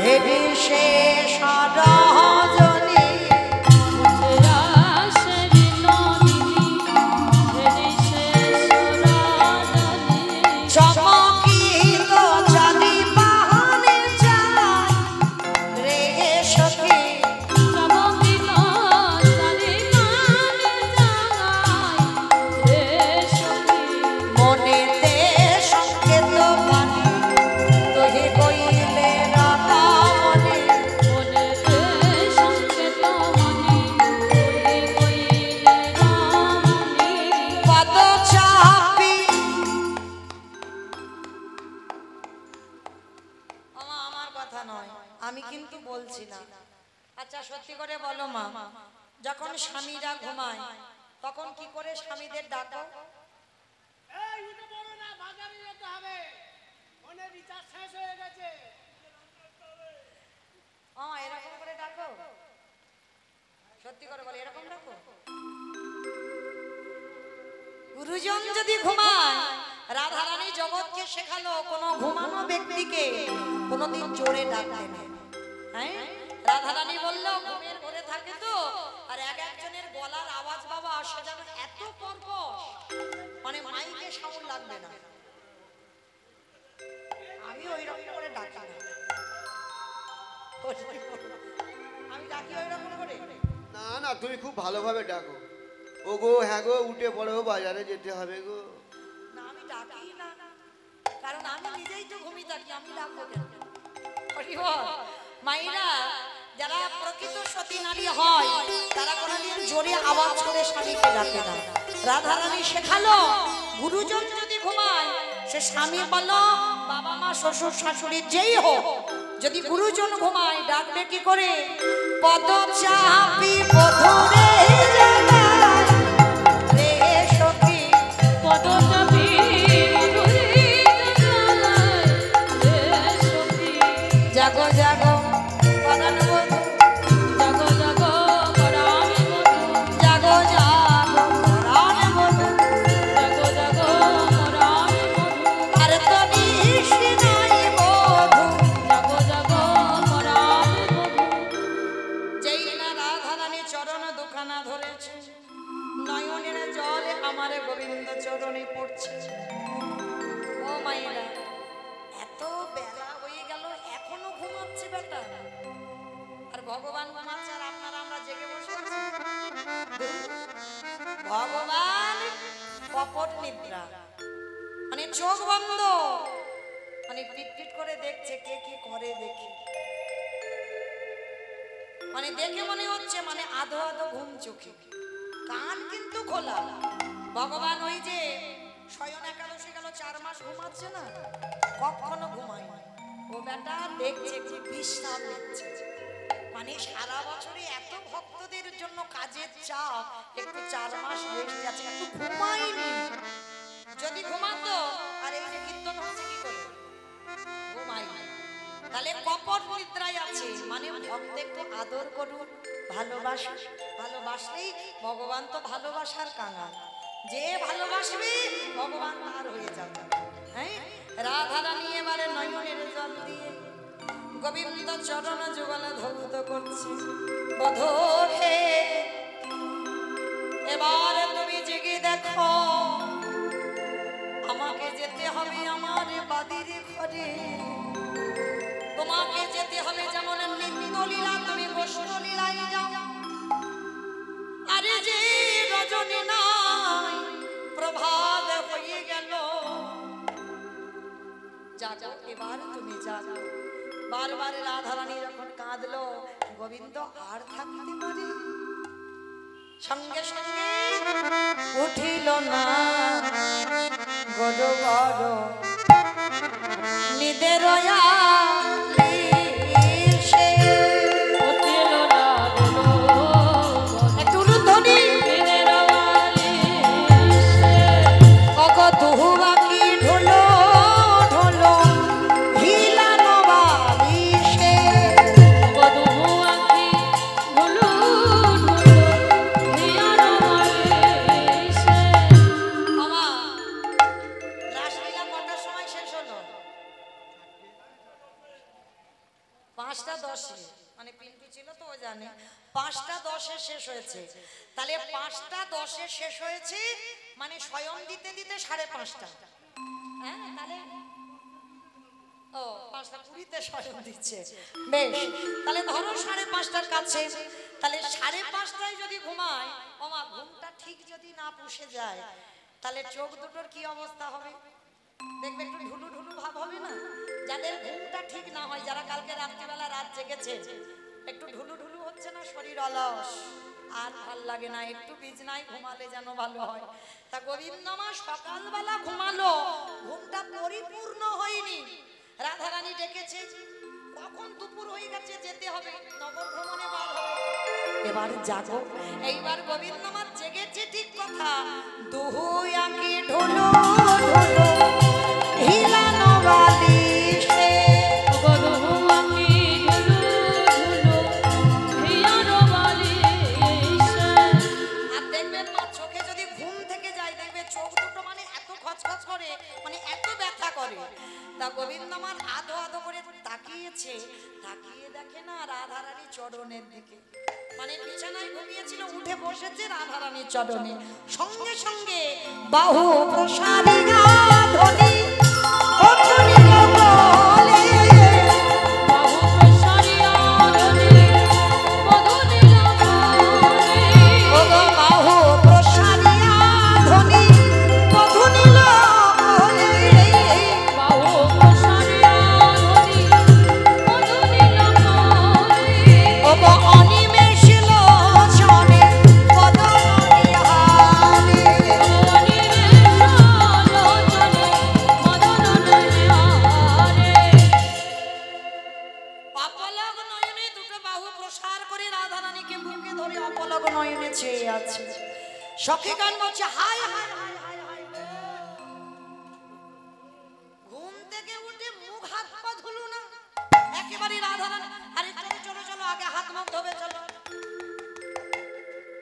A: হেবি শেষ রজনী চমকিত চাঁদি বাহানে যায় রে সখী মনেতে সংকেত বাণী তোহে কইলে রাধামণি পদ চাপি আমার কথা নয়, আমি কিন্তু বলছি না। আচ্ছা সত্যি করে বলো মা, যখন স্বামীরা ঘুমায় তখন কি করে স্বামীদের ডাকো? এরকম করে ডাকো? সত্যি করে বলো, এরকম ডাকো? গুরুজন যদি ঘুমায়, রাধারানী জগৎকে শেখালো কোনো ঘুমানো ব্যক্তিকে কোনোদিন জোরে ডাকবে না। হ্যাঁ, রাধারানী বললো ঘুমের ঘরে থাকে তো, আর এক একজনের গলার আওয়াজ বাবা আসে যেন এত কর্কশ, মানে মাইকে সাউন্ড লাগবে না। আমি ওই রকম করে ডাকি না, আমি ডাকি ওই রকম করে
D: না না, তুমি খুব ভালোভাবে ডাকো। ও গো, হ্যাঁ গো, উঠে পড়ো, বাজারে যেতে হবে গো।
A: না, আমি ডাকি না, কারণ আমি নিজেই তো ঘুমিয়ে থাকি, আমি ডাকবো কেন? মায়েরা যারা প্রকৃত সতী নারী হয় তারা কোনোদিন জোরে আওয়াজ করে স্বামীকে ডাকে না। রাধারানী শেখালো গুরুজন যদি ঘুমায়, সে স্বামী বলো বাবা মা শ্বশুর শাশুড়ি যেই হোক, যদি গুরুজন ঘুমায় ডাকবে কি করে? পদ চাপি বধুরে রে সখী জাগো জাগো পরাণ বধূ, জাগো জাগো পরাণ বধূ, আর তো নিশি নাই বধূ। যেই না রাধারানী চরণ দুখানা ধরেছে, নয়নের জলে আমার গোবিন্দ চরণে পড়ছে। ও মায়েরা, এত বেলা হয়ে গেল এখনো ঘুমাচ্ছে বেটা, আর ভগবান ঘুমাচ্ছে আর আপনারা আমরা জেগে বসে আছি। ভগবান কপট নিদ্রা, মানে চোখ বন্ধ, মানে পিট করে দেখছে কে কি করে দেখি, মানে দেখে মনে হচ্ছে মানে আধো আধো ঘুম চোখে, কান কিন্তু খোলা। ভগবান ওই যে শয়ন একাদশী গেল 4 মাস ঘুমাচ্ছে না, কখনো ঘুমায় ও বেটা দেখছে যে বিশ্রাম নিচ্ছে। মানে সারা বছরে এত ভক্তদের জন্য কাজের চাপ, একটু 4 মাস রেস্ট আছে, একটু ঘুমায়নি। যদি ঘুমাতো আর এই যে কীর্তন হচ্ছে কি করে ঘুমায়নি, তাহলে কপট নিদ্রায় আছে। মানে ভক্ত একটু আদর করুন, ভালোবাসলেই ভগবান তো ভালোবাসার কাঙাল, যে ভালোবাসবে ভগবান তার হয়ে যাবে। হ্যাঁ, রাধারানী এবারে নয়নের জল দিয়ে গোবিন্দ চরণ যুগল ধৌত করছে। বধূ হে, এবারে তুমি জেগে দেখো, আমাকে যেতে হবে আমার বাদির ঘরে, তোমাকে যেতে হবে যেমন নিত্য লীলা তুমি বৈষ্ণব লীলায় যাও। আরে যে রজনী নাই প্রভাত হয়ে গেল, যাও এবার তুমি যাও। বারবার রাধারানী যখন কাঁদলো, গোবিন্দ আর থাকতে পারে, সঙ্গে সঙ্গে উঠিল না গড় গড় নিদের একটু ধ্বনি অগ তুহু বাকি ঢোলো ঢোলো হিলানো বালিশে। রাসলীলা কটার সময় শেষ হলো? 5টা 10-এ, মানে পিন্টু ছিল তো ও জানে 5টা 10-এ শেষ হয়েছে। তাহলে 5টা 10-এ শেষ হয়েছে মানে স্বয়ং দিতে দিতে 5:30টা। হ্যাঁ তাহলে ও 5টা 20-তে স্বয়ং দিচ্ছে। বেশ, তাহলে ধরো 5:30টার কাছে, তাহলে 5:30টায় যদি ঘুমায়, ওমা ঘুমটা ঠিক যদি না পুষে যায় তাহলে চোখ দুটোর কি অবস্থা হবে? দেখবে একটু ঢুলু ঢুলু ভাব হবে না? যাদের ঘুমটা ঠিক না হয়, যারা কালকে রাত্রিবেলা রাত জেগেছে, একটু ঢুলু ঢুলু হচ্ছে না, শরীর অলস, আর ভাল লাগে না, একটু বিছনায় ঘুমালে যেন ভালো হয়। তা গোবিন্দমা সকালবেলা ঘুমালো, ঘুমটা পরিপূর্ণ হয়নি। রাধারানী ডেকেছে, কখন দুপুর হয়ে গেছে, যেতে হবে, নগর ভ্রমণে বার হবে, এবার জাগো। এইবার গোবিন্দমার জেগেছে ঠিক কথা, দুহু আঁকি ঢুলু ঢুলু হিলানো বালিশে, আর দেখবেন মা চোখে যদি ঘুম থেকে যায়, দেখবে চোখ দুটো মানে এত খচখচ করে, মানে এত ব্যথা করে। তা গোবিন্দমার আধো আধো করে তাকিয়েছে, তাকিয়ে দেখে না রাধারানী চরণের দিকে, মানে বিছানায় ঘুমিয়েছিল, উঠে বসেছে রাধারানীর চরণে। সঙ্গে সঙ্গে বাহু প্রসারিয়া ধ্বনি অগ্নির বলে, ওগো বাহু প্রসারিয়া ধ্বনি অগ্নির বলে, ওগো অনিমেষ লোচনে পদনিহারে, অপলক নয়নে দুটো বাহু প্রসার করে রাধারানীকে বুকে ধরে অপলক নয়নে চেয়ে আছে। সখী গান বলছে, হায় হায় হায় হায় হায়, ঘুম থেকে উঠে মুখ হাত পা ধুলো না, একেবারে রাধারানী, আরে চলো চলো চলো, আগে হাত মুখ ধোবে চলো।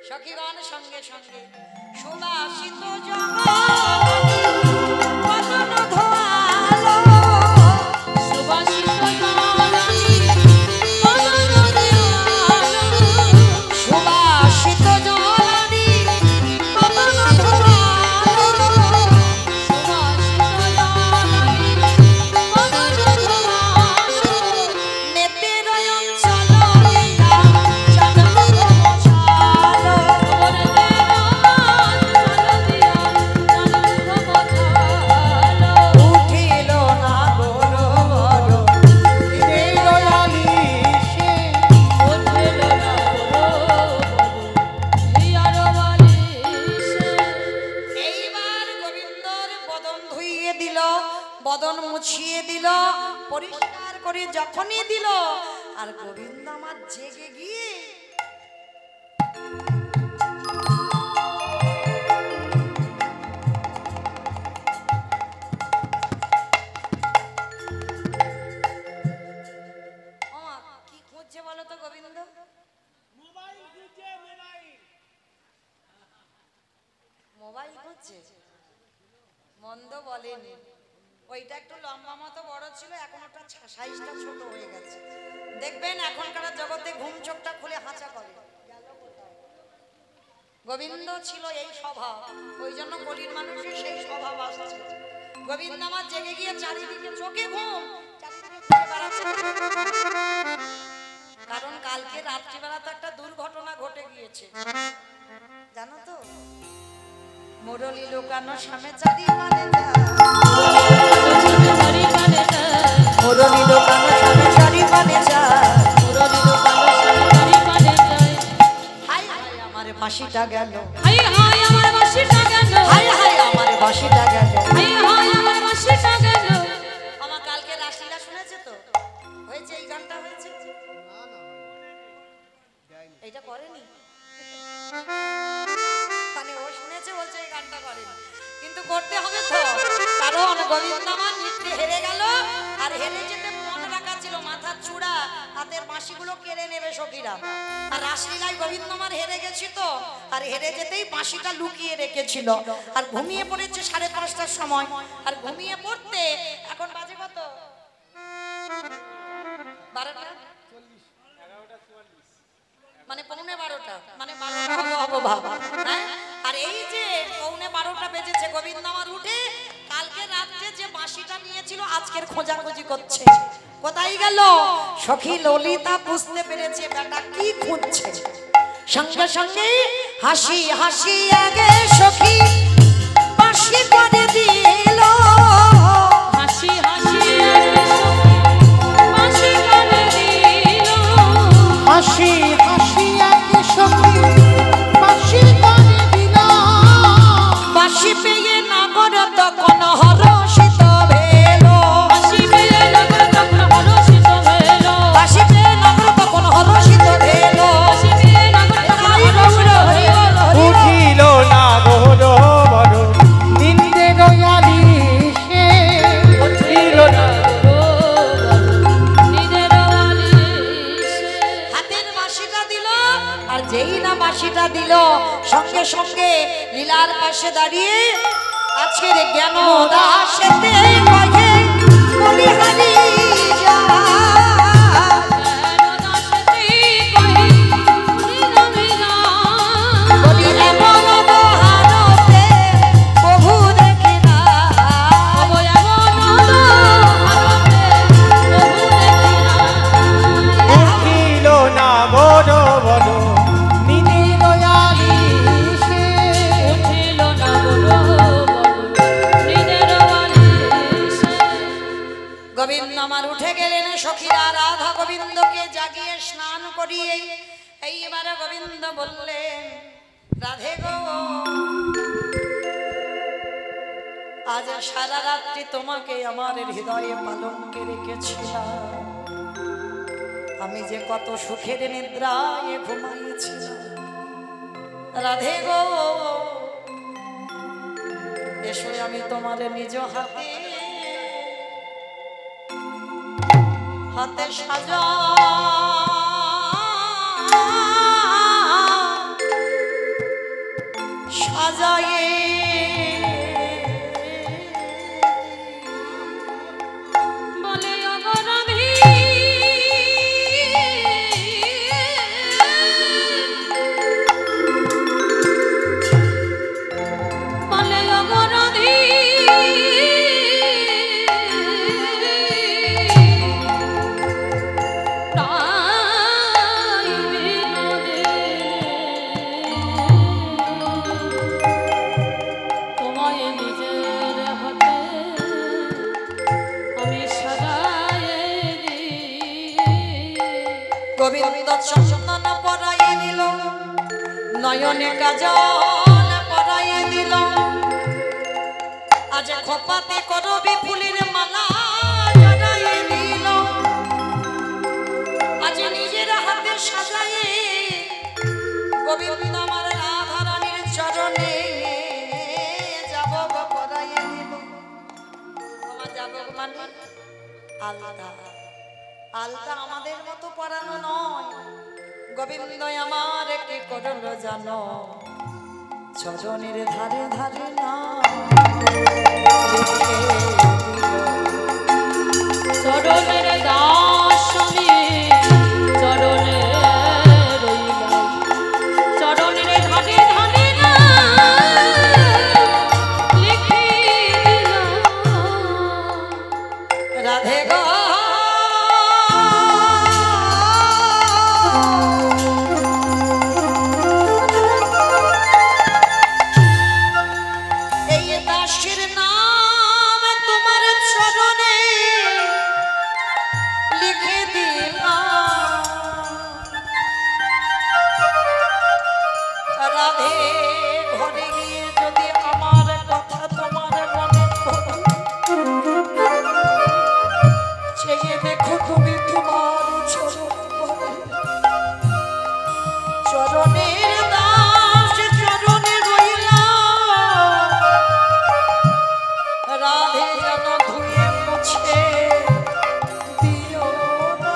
A: সখী গান সঙ্গে সঙ্গে সুবাসিত জগৎ বদন ধোয়ালো, সুবাসিত জলানি বদন ধোয়ালো, নেতের অঞ্চল দিয়া চাঁদর মশালো, উঠিল না বড় বড়
B: বালিশে
A: এইবার গোবিন্দর বদন ধুইয়ে দিল, বদন মুছিয়ে দিল, পরিষ্কার করে যখনই দিল, আর গোবিন্দ আমার জেগে গিয়ে কি খুঁজছে বলো তো গোবিন্দ? মোবাইল খুঁজছে? মন্দ বলেনি, ওইটা একটু লম্বা মতো বড় ছিল, এখন ওটা সাইজটা ছোট হয়ে গেছে। দেখবেন এখনকার জগতে ঘুম চোখটা খুলে হাঁচা করে। গোবিন্দ ছিল এই স্বভাব, ওই জন্য কলির মানুষের সেই স্বভাব আসছে। গোবিন্দ আমার জেগে গিয়ে চারিদিকে চোখে ঘুম, চারিদিকে ঘুরে বেড়াচ্ছে। কারণ কালকে রাত্রিবেলা তো একটা দুর্ঘটনা ঘটে গিয়েছে, জানো তো? মুরলি লোকানো সামনে চারি মানে মুরলি লোকানো সামনে চারি মানে হাই হাই আমার বাঁশিটা গেল, হাই হাই আমার বাঁশিটা গেল। আমার কালকে রাসলীলা শুনেছে তো? হয়েছে, এই গানটা হয়েছে, এইটা করেনি, মানে ও শুনেছে বলছে এই গানটা করেনি, কিন্তু করতে হবে তো, কারণ গোবিন্দ আমার নৃত্যে হেরে গেল, আর হেরে যেতে মন রাখা ছিল, মাথার চূড়া হাতের বাঁশিগুলো কেড়ে নেবে সখীরা। আর রাসলীলায় গোবিন্দ আমার হেরে গেছি তো, আর হেরে যেতেই বাঁশিটা লুকিয়ে রেখেছিল, আর ঘুমিয়ে পড়েছে 5:30টার সময়। আর ঘুমিয়ে পড়তে এখন বাজে কত? 12টা মানে 11:45 মানে 12টা হবো বাবা। হ্যাঁ, আর এই যে 11:45 বেজেছে, গোবিন্দ আমার উঠে কালকে রাত্রে যে বাঁশিটা নিয়েছিল আজকের খোঁজাখুঁজি করছে, কোথায় গেল? সখী ললিতা বুঝতে পেরেছে বেটা কি খুঁজছে, সঙ্গে সঙ্গে হাসি হাসি আগে সখী বাঁশি করে দিল।
C: হাসি হাসি বাঁশি করে দিল।
B: হাসি হাসি আগে সখী বাঁশি করে দিল।
A: বাঁশি পেয়ে নাগর তখন হরষিত ভেল।
C: হাসি পেয়ে নগর তখন হরষিত হইল।
A: বাঁশি পেয়ে নাগর তখন হরষিত ভেল।
C: হাসি পেয়ে নগর তখন হরষিত হইল।
B: উঠিল না গোর বড় নিন্দে দয়ালি সে। উঠিল না
C: নিজের বালিশে।
A: হাতের বাঁশিটা দিল, আর যেই না বাঁশিটা দিল সঙ্গে সঙ্গে লীলার পাশে দাঁড়িয়ে আজকের জ্ঞান দাসেতে কহে বলিহারি যা। বলি এমন দোহারতে প্রভু দেখি না।
B: উঠিল না বড় বড় নিন্দে দয়ালি সে।
A: গোবিন্দ আমার উঠে গেলেন, সখীরা রাধা গোবিন্দকে জাগিয়ে স্নান করিয়ে এইবারে গোবিন্দ বললেন, রাধে গো আজ সারা রাত্রি তোমাকে আমার হৃদয়ে পালঙ্কে রেখেছিলাম। আমি যে কত সুখের নিদ্রায় ঘুমাইছিলাম। রাধে গো এসো আমি তোমার নিজ হাতে হাতে সাজা সাজায়ে
C: বলে অগরাধী বলে অগরাধী তাই বিনোদে তোমায় নিজের হাতে আমি সাজায়ে দিই।
A: গোবিন্দ চন্দন পরাইয়ে দিল, নয়নে কাজল পরাইয়ে দিল, আজ খোপাতে করবি ফুলের মালা জড়াইয়ে দিল, আজ নিজের হাতে সাজায়ে গোবিন্দ আমার রাধা রানীর চরণে যাব পরাইয়ে দিল। আমার যাব মানে আলাদা আলতা আমাদের মতো পরানো নয়। গোবিন্দ আমার কি করলো জানো, চরণের ধারে ধারে না লিখে দিল।
C: চরণের দাস আমি চরণে রইলাম, চরণের ধারে ধারে না লিখে দিলাম।
A: রাধে গো এই দাসের নাম তোমার চরণে লিখে দিলাম। রাধে ঘরে গিয়ে যদি আমার কথা তোমার মনে পড়ে, চেয়ে দেখো তুমি তোমার চরণের দাস চরণে রইলাম। রাধে যেন ধুয়ে মুছে দিও না।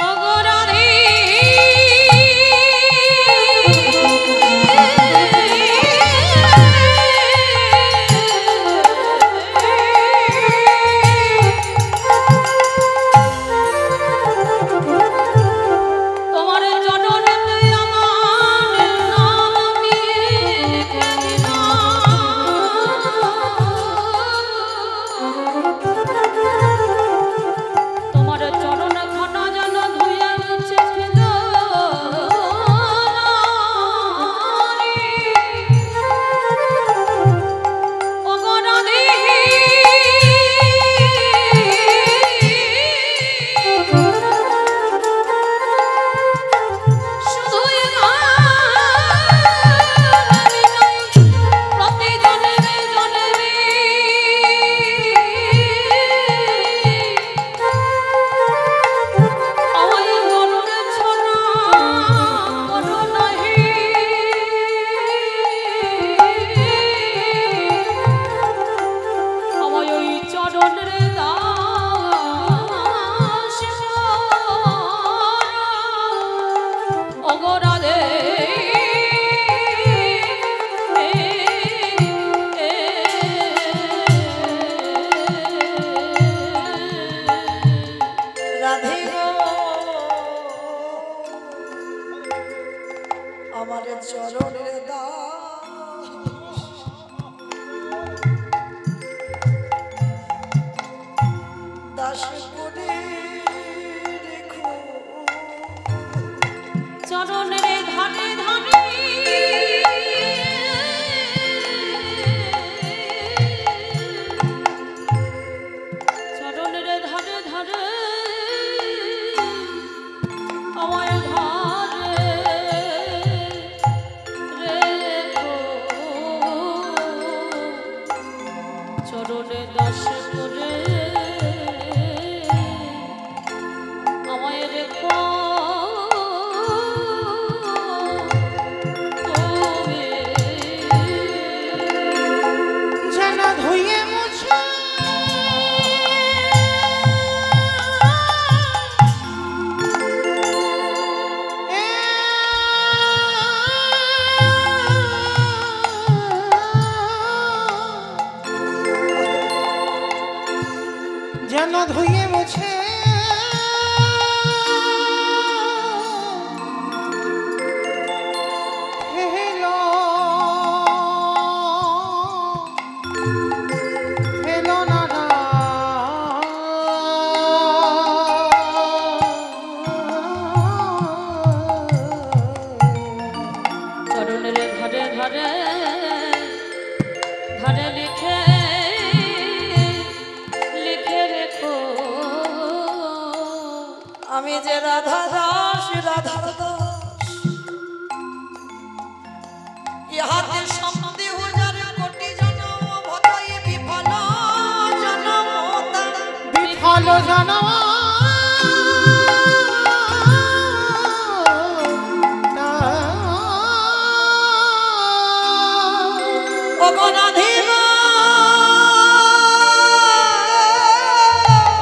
C: অগরাধী
A: রাধে গো আমার চরণের দাস করে রেখো
C: চরণের ধারে ধারে চরণের ধারে ধারে আমায় ধারে রেখো চরণে দাস করে আমায় রেখো
B: যেন ধুয়ে মুছে যেন ধুয়ে মুছে ফেলো ফেলো না না
C: চরণের ঘরে ঘরে ঘরে লিখে লিখে রেখো
A: আমি যে রাধা দাস রাধার দাস ইহাতে সন্দেহ যার কোটি জনম ভজয়ে বিফল জনম
B: বিফল জানাওয়া
A: অগরাধে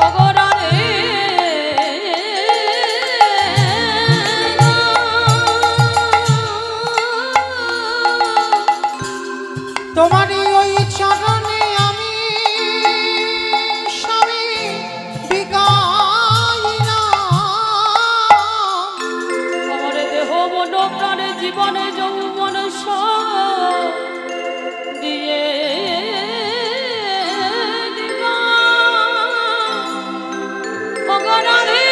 C: অগরারে
B: তোমারই ওই চরণে আমি স্বামী বিগাইলাম
C: আমার দেহ মন প্রাণে জীবনে যৌবন সব দিয়ে দিলাম অগরারে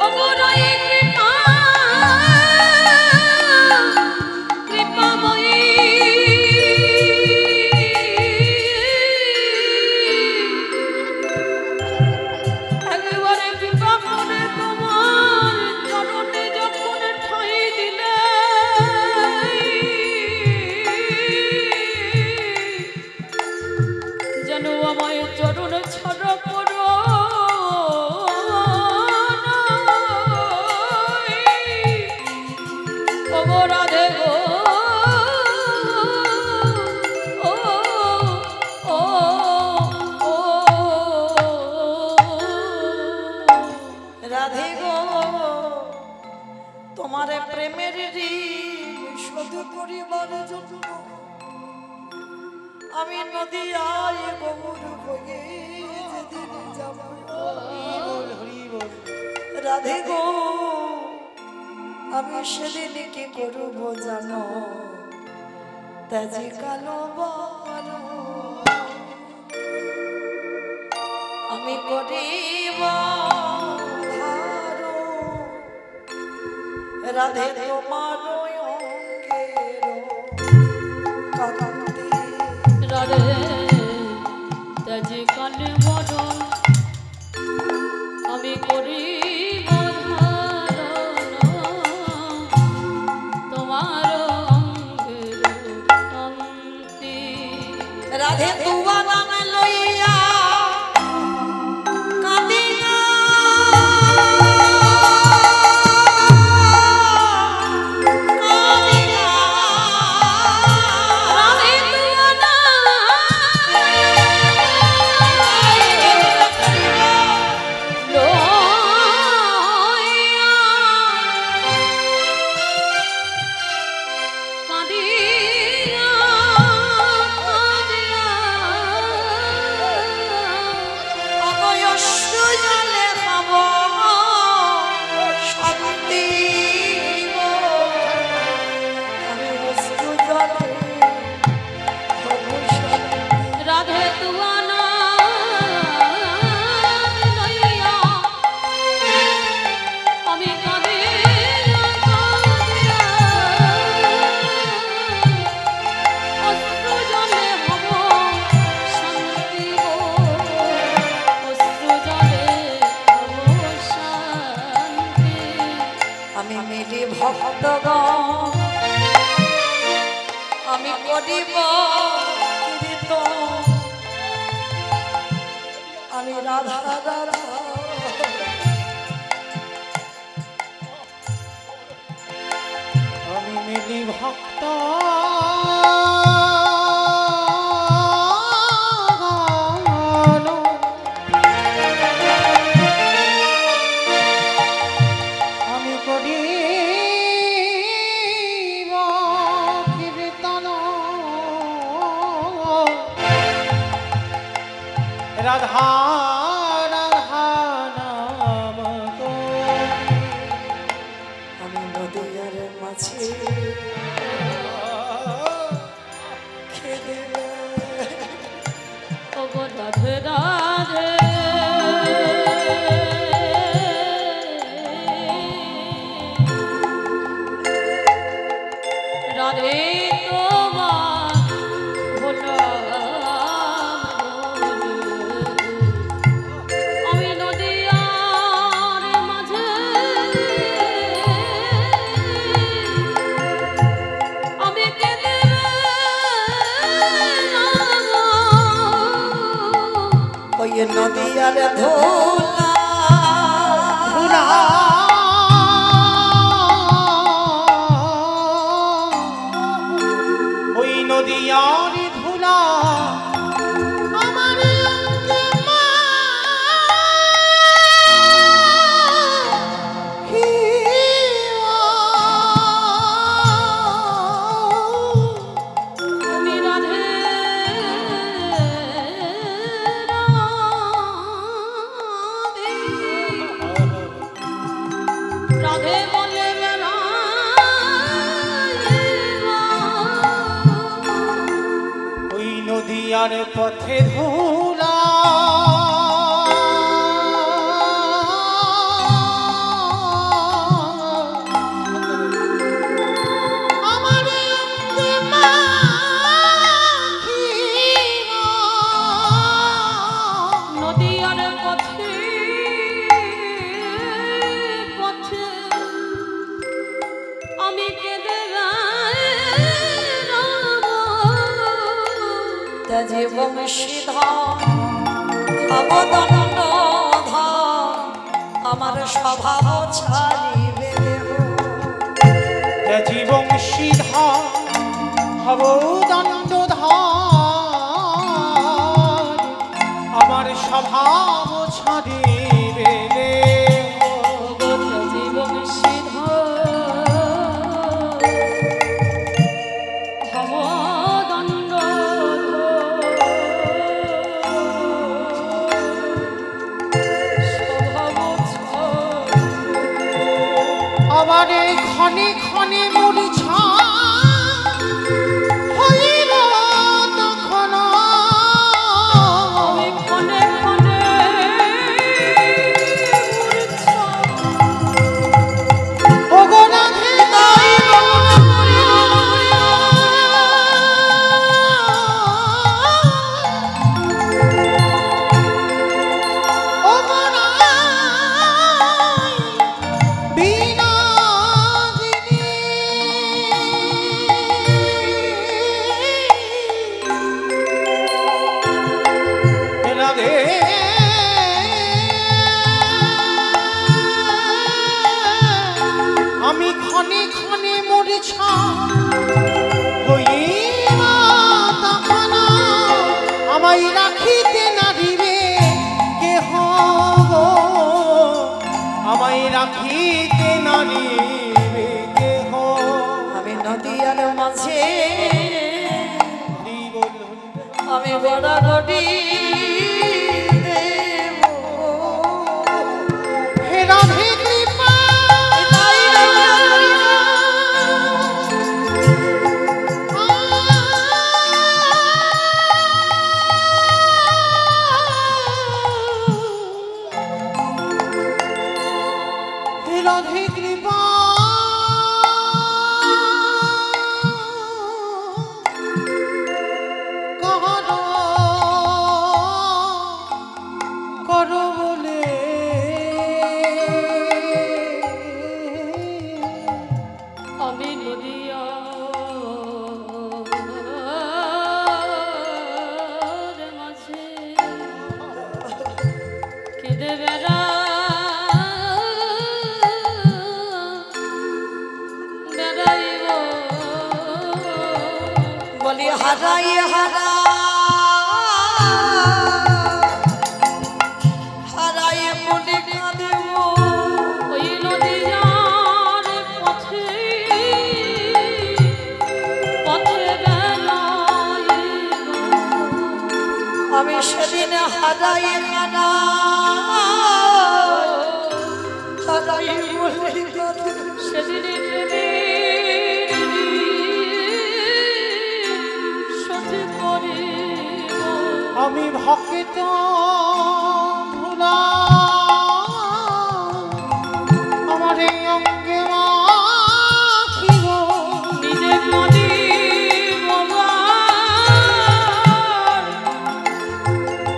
C: অগরায়ে কৃপা কৃপাময়ী একেবারে কৃপা করে তোমার চরণে যখন ঠাঁই দিলে যেন আমায় চরণ ছাড়া করো ওগো রাধে গো ও ও ও
A: রাধে গো তোমার প্রেমের ঋণ শোধ করিবার জন্য আমি নদিয়ায় গৌর হয়ে যেদিন যাব রাধে গো আমি সেদিন কি করব জানো তাজি কালো বড় আমি করিব ধারো রাধে তোমার অঙ্গের কান্তি
C: রাধে তেজে কালে বরণ আমি করি তোমার অঙ্গের কান্তি
A: রাধে তুয়া নাম লইয়া কাঁদি না কাঁদি না
C: রাধে তুয়া না লইয়া কাঁদি
A: আমি করিব কীর্তন আমি রাধা রাধা
B: আমি মিলি ভক্ত আমি করিব কীর্তন রাধা রাধা নাম করি।
A: আমি নদীর মাঝে খেলে
C: ওগো রাধে রাধে রাধে তোমার হলাম আমি নদীয়ার মাঝে আমি কেঁদে
A: ওই নদীর ধোলা
B: ধুলা ওই নদীয়ার ধুলা আমার অঙ্গে
C: আমি রাধে রাধে বলে
B: ওই নদীয়ার পথে ধুলা আমার অঙ্গে মাখিয়া
C: নদীয়ার পথে পথে আমি কেঁদে
A: ত্যাজি বংশীধর অবদণ্ড আমার স্বভাব ছাড়িবে
B: জীবংশীধর হব দণ্ডধর আমার স্বভাব ছাড়িবে
C: জীবন সিদ্ধ হব দণ্ড
B: আমার এই ক্ষণে ক্ষণে মূর্ছা হইব তখন
C: আমি ক্ষণে ক্ষণে
B: ওগো রাধে ওগো বিনোদিনী রাধে আমি ক্ষণে ক্ষণে মূর্ছা হইবা তখন আমায় রাখিতে নারিবে কেহ গো আমায় রাখিতে নারিবে কেহ
A: আমি নদীর মাঝে
B: হরি বল হরি বল।
A: আমি গড়াগড়ি
B: হে রাধে কৃপা হে রাধে কৃপা কর
A: বলি হারাই হারা হারাই বলি কাঁদেব
C: ওই নদীয়ার পথে পথে বেলায়
A: আমি সেদিন হারাই হারা হারাই বলি কাঁদেব
C: সেদিন সঠিক করিব
B: আমি ভক্ত ভুলা আমার এই অঙ্গে মাখিব
C: নিজে মরিব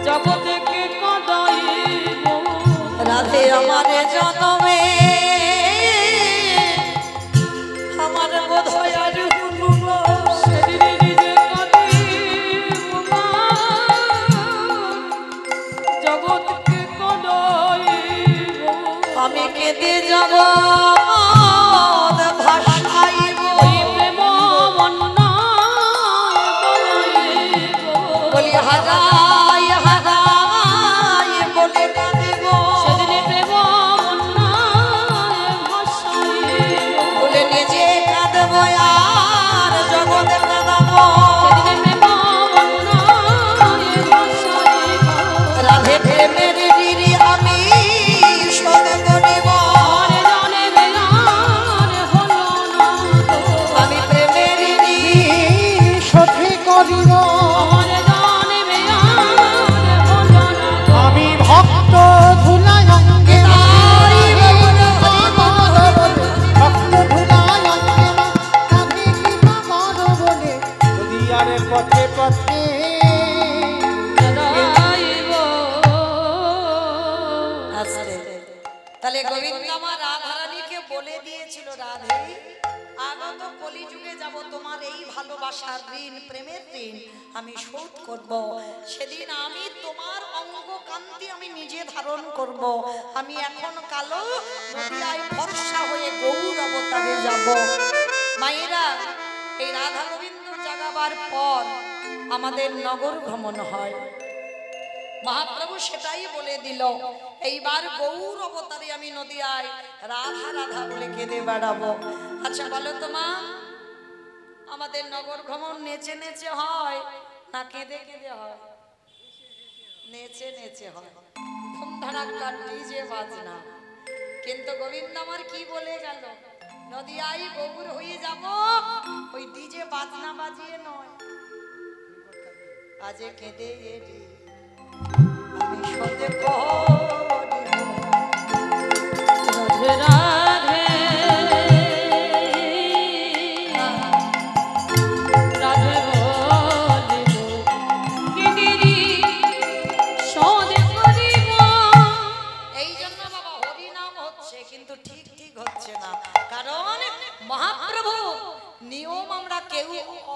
C: জগৎকে কদাইব
A: রাধে আমারে জনমে আমার বোধ হয় আর হলো না।
C: সেদিন নিজে কদাইব জগৎকে কদাইব
A: আমি কেঁদে যাব ভাষাইব
C: ওই প্রেম অন্যায় বলাইব
A: বলি হারাই হারাই বলে কাঁদিব
C: সেদিন প্রেম অন্যায় ভাষাইব
A: বলে নিজে কাঁদব আর জগৎ কাঁদাব
C: সেদিন প্রেম অন্যায় ভাষাইব
A: রাধে প্রেমের ঋণী আমি শোধ করিব
C: আরে জানে বেলার হলো না তো
A: আমি প্রেমের ঋণী
B: সঠে করিব
C: আরে জানে বেলার হলো না তো
B: আমি ভক্ত ধুলা অঙ্গে ভক্ত ধুলা অঙ্গে কাঁধে কৃপা কর বলে নদীয়ার পথে পথে
C: রাইব
A: আস্তে তাহলে গোবিন্দ আমার রাধারানীকে বলে দিয়েছিল রাধে আগত কলিযুগে যাব তোমার এই ভালোবাসার ঋণ প্রেমের ঋণ আমি শোধ করব সেদিন আমি তোমার অঙ্গ কান্তি আমি নিজে ধারণ করব আমি এখন কালো নদিয়ায় ফর্সা হয়ে গৌর অবতারে যাব মায়েরা এই রাধা গোবিন্দ জাগাবার পর আমাদের নগর ভ্রমণ হয় মহাপ্রভু সেটাই বলে দিল এইবার গৌর অবতারে আমি নদিয়ায় রাধা রাধা বলে কেঁদে বেড়াবো আচ্ছা বলো তো মা আমাদের নগর ভ্রমণ নেচে নেচে হয় না কেঁদে কেঁদে হয় নেচে নেচে হয় ধুমধাড়াক্কা ডিজে বাজনা কিন্তু গোবিন্দ আমার কি বলে গেল নদিয়ায় গৌর হয়ে যাব ওই ডিজে বাজনা বাজিয়ে নয় আজে কেঁদে এলি আমি সদে করিব
C: রাধে রাধে রাধে বলিব কিদিরি সদে করিব
A: এই জন্য বাবা হরি নাম হচ্ছে কিন্তু ঠিক ঠিক হচ্ছে না কারণ মহাপ্রভু নিয়ম আমরা কেউ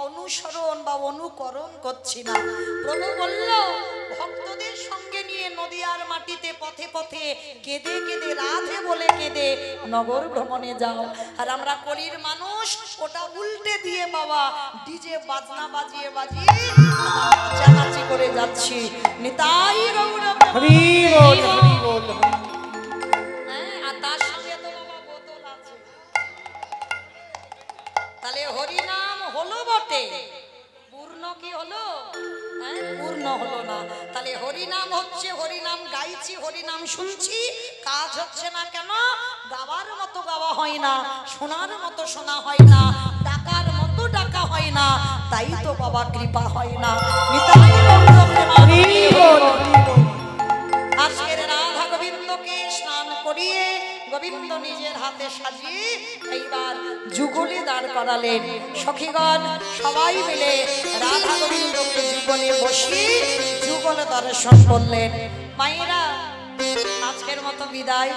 A: অনুসরণ বা অনুকরণ করছি না প্রভু বলল ভক্তদের সঙ্গে নিয়ে নদিয়ার মাটিতে পথে পথে কেঁদে কেঁদে রাধে বলে কেঁদে নগর ভ্রমণে যাও আর আমরা কলির মানুষ ওটা উল্টে দিয়ে বাবা ডিজে বাজনা বাজিয়ে বাজিয়ে নাচানাচি করে যাচ্ছি নিতাই গৌর
B: হরি বল হরি বল
A: হ্যাঁ, আর তার সঙ্গে তো বাবা বোতল আছে তাহলে হরি নাম হলো বটে পূর্ণ কি হলো হ্যাঁ পূর্ণ হলো না তাহলে হরি নাম হচ্ছে হরি নাম গাইছি হরি নাম শুনছি কাজ হচ্ছে না কেন গাওয়ার মতো গাওয়া হয় না শোনার মতো শোনা হয় না ডাকার মতো ডাকা হয় না তাই তো বাবা কৃপা হয় না নিতাই গৌর
B: হরি
A: প্রেমানন্দে
B: বল হরি বল
A: আজকের রাধা গোবিন্দকে স্নান করিয়ে গোবিন্দ নিজের হাতে সাজিয়ে এইবার যুগলে দাঁড় করালেন সখীগণ সবাই মিলে রাধা গোবিন্দকে যুগলে বসিয়ে যুগল দর্শন করলেন মায়েরা আজকের মতো বিদায়।